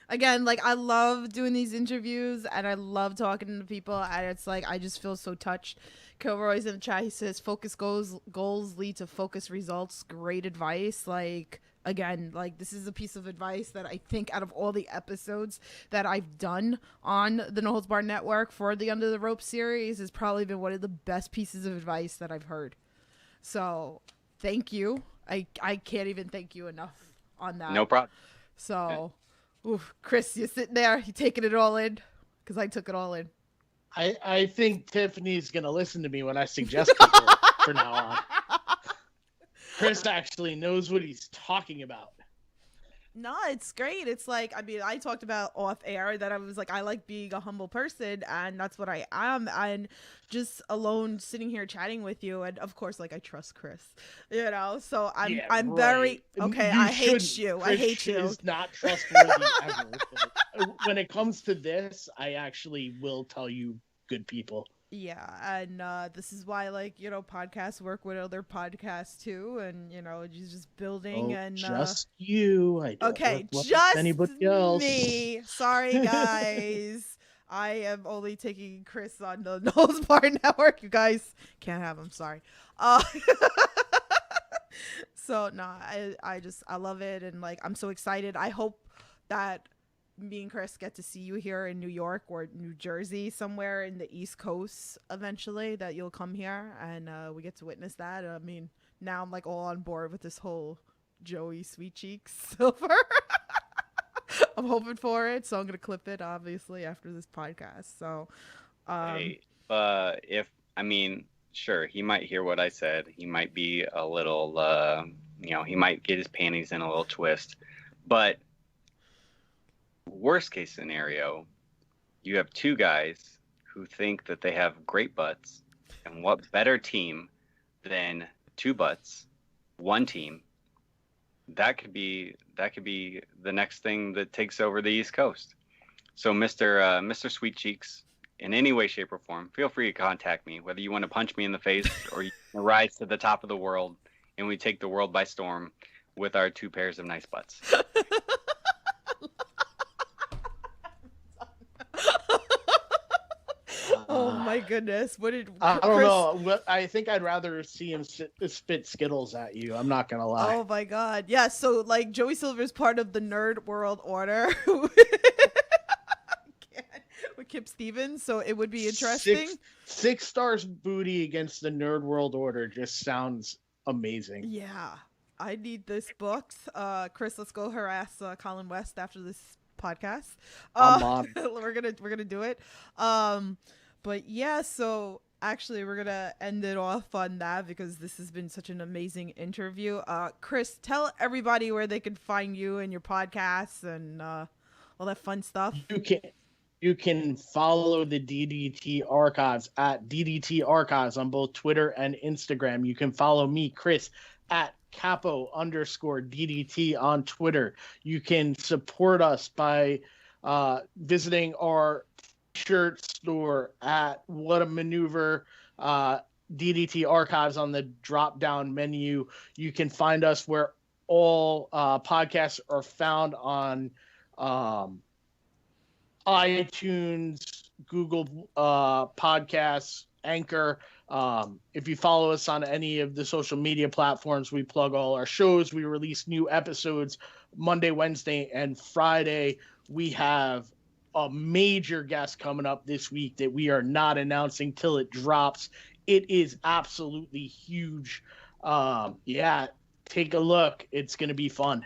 Again, like, I love doing these interviews and I love talking to people, and it's like I just feel so touched. Kilroy's in the chat. He says focus goals lead to focus results. Great advice. Like, again, like, this is a piece of advice that I think out of all the episodes that I've done on the No Holds Barred Network for the Under the Rope series has probably been one of the best pieces of advice that I've heard. So thank you. I can't even thank you enough on that.
No problem.
So, oof, Chris, you're sitting there, you taking it all in? Because I took it all in.
I think Tiffany's going to listen to me when I suggest people from now on. Chris actually knows what he's talking about.
No, it's great. It's like, I mean, I talked about off air that I was like, I like being a humble person, and that's what I am. And just alone sitting here chatting with you, and of course, like, I trust Chris, you know. So I'm
right.
very okay.
You
I hate
shouldn't.
you.
Chris
I hate you.
is not trustworthy ever. But when it comes to this, I actually will tell you good people.
Yeah, and this is why, like, you know, podcasts work with other podcasts too, and you know, just building and
just you. I don't
okay,
work
just
with anybody else.
me. Sorry, guys. I am only taking Chris on the Nose Bar Network. You guys can't have him. Sorry. So no, I love it, and like I'm so excited. I hope that me and Chris get to see you here in New York or New Jersey, somewhere in the East Coast eventually, that you'll come here and we get to witness that. I mean, now I'm like all on board with this whole Joey Sweet Cheeks Silver. I'm hoping for it, so I'm gonna clip it obviously after this podcast. So
Hey, if I mean, sure, he might hear what I said. He might be a little he might get his panties in a little twist. But worst case scenario, you have two guys who think that they have great butts, and what better team than two butts, one team? That could be the next thing that takes over the East Coast. So Mr. Sweet Cheeks, in any way, shape, or form, feel free to contact me, whether you want to punch me in the face or you rise to the top of the world and we take the world by storm with our two pairs of nice butts.
oh my goodness, what did
I don't know. I think I'd rather see him spit Skittles at you. I'm not gonna lie.
Oh my god, yeah. So like Joey Silver's part of the Nerd World Order with Kip Stevens, so it would be interesting.
Six stars booty against the Nerd World Order just sounds amazing.
Yeah, I need this book. Chris, let's go harass Colin West after this podcast.
I'm on.
We're gonna do it. But yeah, so actually we're gonna end it off on that because this has been such an amazing interview. Chris, tell everybody where they can find you and your podcasts and all that fun stuff.
You can follow the DDT Archives at DDT Archives on both Twitter and Instagram. You can follow me, Chris, at capo_DDT on Twitter. You can support us by visiting our shirt store at What a Maneuver, DDT Archives on the drop down menu. You can find us where all podcasts are found on iTunes, Google Podcasts, Anchor. If you follow us on any of the social media platforms, we plug all our shows. We release new episodes Monday, Wednesday, and Friday. We have a major guest coming up this week that we are not announcing till it drops. It is absolutely huge. Yeah, take a look. It's going to be fun.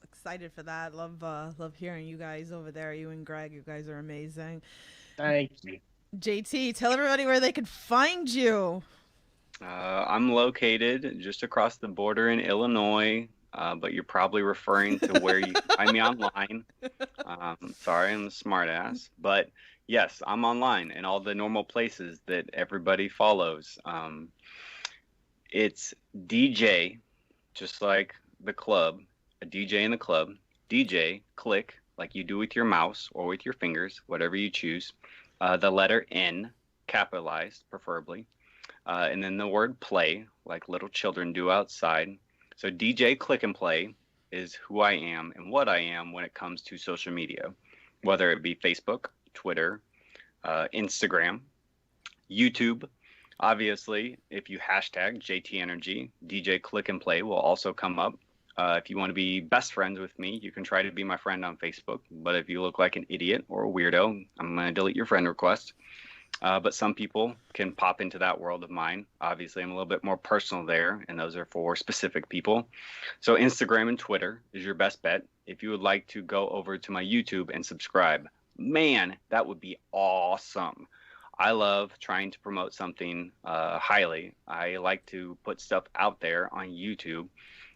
Excited for that. Love hearing you guys over there. You and Greg, you guys are amazing.
Thank you.
JT, tell everybody where they can find you.
I'm located just across the border in Illinois, but you're probably referring to where you can find me online. Sorry, I'm a smart ass. But yes, I'm online in all the normal places that everybody follows. It's DJ, just like the club, a DJ in the club. DJ, click, like you do with your mouse or with your fingers, whatever you choose. The letter N, capitalized, preferably. And then the word play, like little children do outside. So DJ Click and Play is who I am and what I am when it comes to social media, whether it be Facebook, Twitter, Instagram, YouTube. Obviously, if you hashtag JT Energy, DJ Click and Play will also come up. If you want to be best friends with me, you can try to be my friend on Facebook. But if you look like an idiot or a weirdo, I'm going to delete your friend request. But some people can pop into that world of mine. Obviously, I'm a little bit more personal there, and those are for specific people. So Instagram and Twitter is your best bet. If you would like to go over to my YouTube and subscribe, man, that would be awesome. I love trying to promote something highly. I like to put stuff out there on YouTube,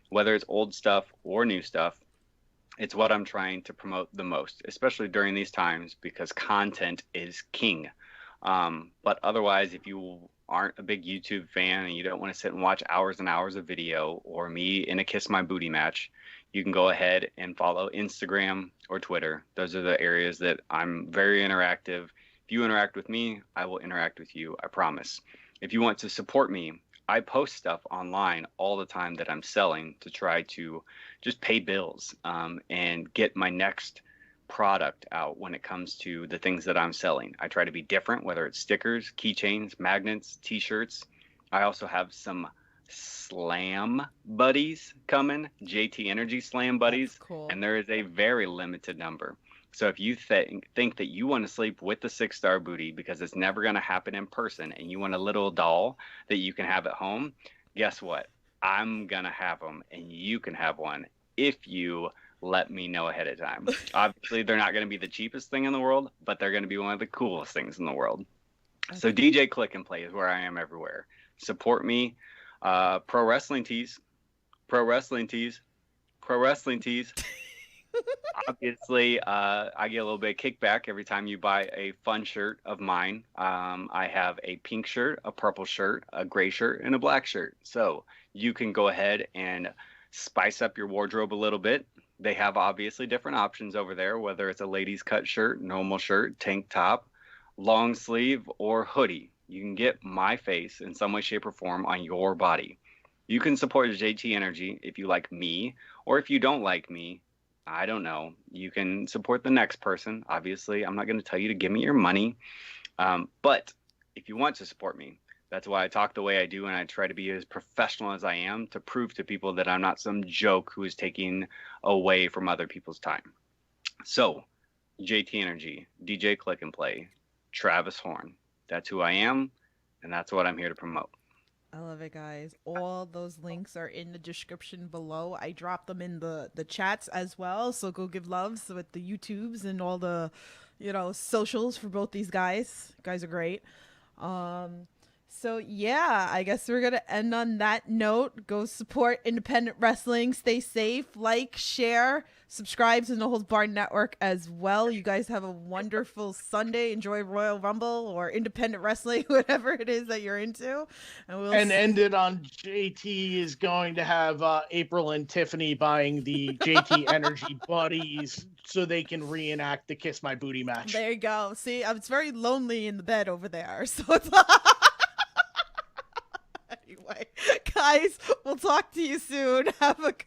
whether it's old stuff or new stuff. It's what I'm trying to promote the most, especially during these times, because content is king. But otherwise, if you aren't a big YouTube fan and you don't want to sit and watch hours and hours of video or me in a kiss my booty match, you can go ahead and follow Instagram or Twitter. Those are the areas that I'm very interactive. If you interact with me, I will interact with you, I promise. If you want to support me, I post stuff online all the time that I'm selling to try to just pay bills and get my next product out when it comes to the things that I'm selling. I try to be different, whether it's stickers, keychains, magnets, t-shirts. I also have some slam buddies coming, JT Energy Slam buddies.
That's cool.
And there is a very limited number. So if you think that you want to sleep with the 6-star booty because it's never going to happen in person and you want a little doll that you can have at home, guess what? I'm going to have them and you can have one if you let me know ahead of time. Obviously, they're not going to be the cheapest thing in the world, but they're going to be one of the coolest things in the world. So DJ Click and Play is where I am everywhere. Support me. Pro Wrestling Tees. Pro Wrestling Tees. Pro Wrestling Tees. Obviously, I get a little bit of kickback every time you buy a fun shirt of mine. I have a pink shirt, a purple shirt, a gray shirt, and a black shirt. So you can go ahead and spice up your wardrobe a little bit. They have obviously different options over there, whether it's a ladies cut shirt, normal shirt, tank top, long sleeve, or hoodie. You can get my face in some way, shape, or form on your body. You can support JT Energy if you like me, or if you don't like me, I don't know. You can support the next person. Obviously, I'm not going to tell you to give me your money. But if you want to support me, that's why I talk the way I do, and I try to be as professional as I am to prove to people that I'm not some joke who is taking away from other people's time. So, JT Energy, DJ Click and Play, Travis Horn. That's who I am, and that's what I'm here to promote.
I love it, guys. All those links are in the description below. I dropped them in the chats as well, so go give loves with the YouTubes and all the, socials for both these guys. You guys are great. So yeah, I guess we're gonna end on that note. Go support independent wrestling. Stay safe. Like, share, subscribe to No Holds Barred Network as well. You guys have a wonderful Sunday. Enjoy Royal Rumble or independent wrestling, whatever it is that you're into. And
end it on JT is going to have April and Tiffany buying the JT Energy Buddies so they can reenact the Kiss My Booty match.
There you go. See, it's very lonely in the bed over there. So it's anyway, guys, we'll talk to you soon. Have a good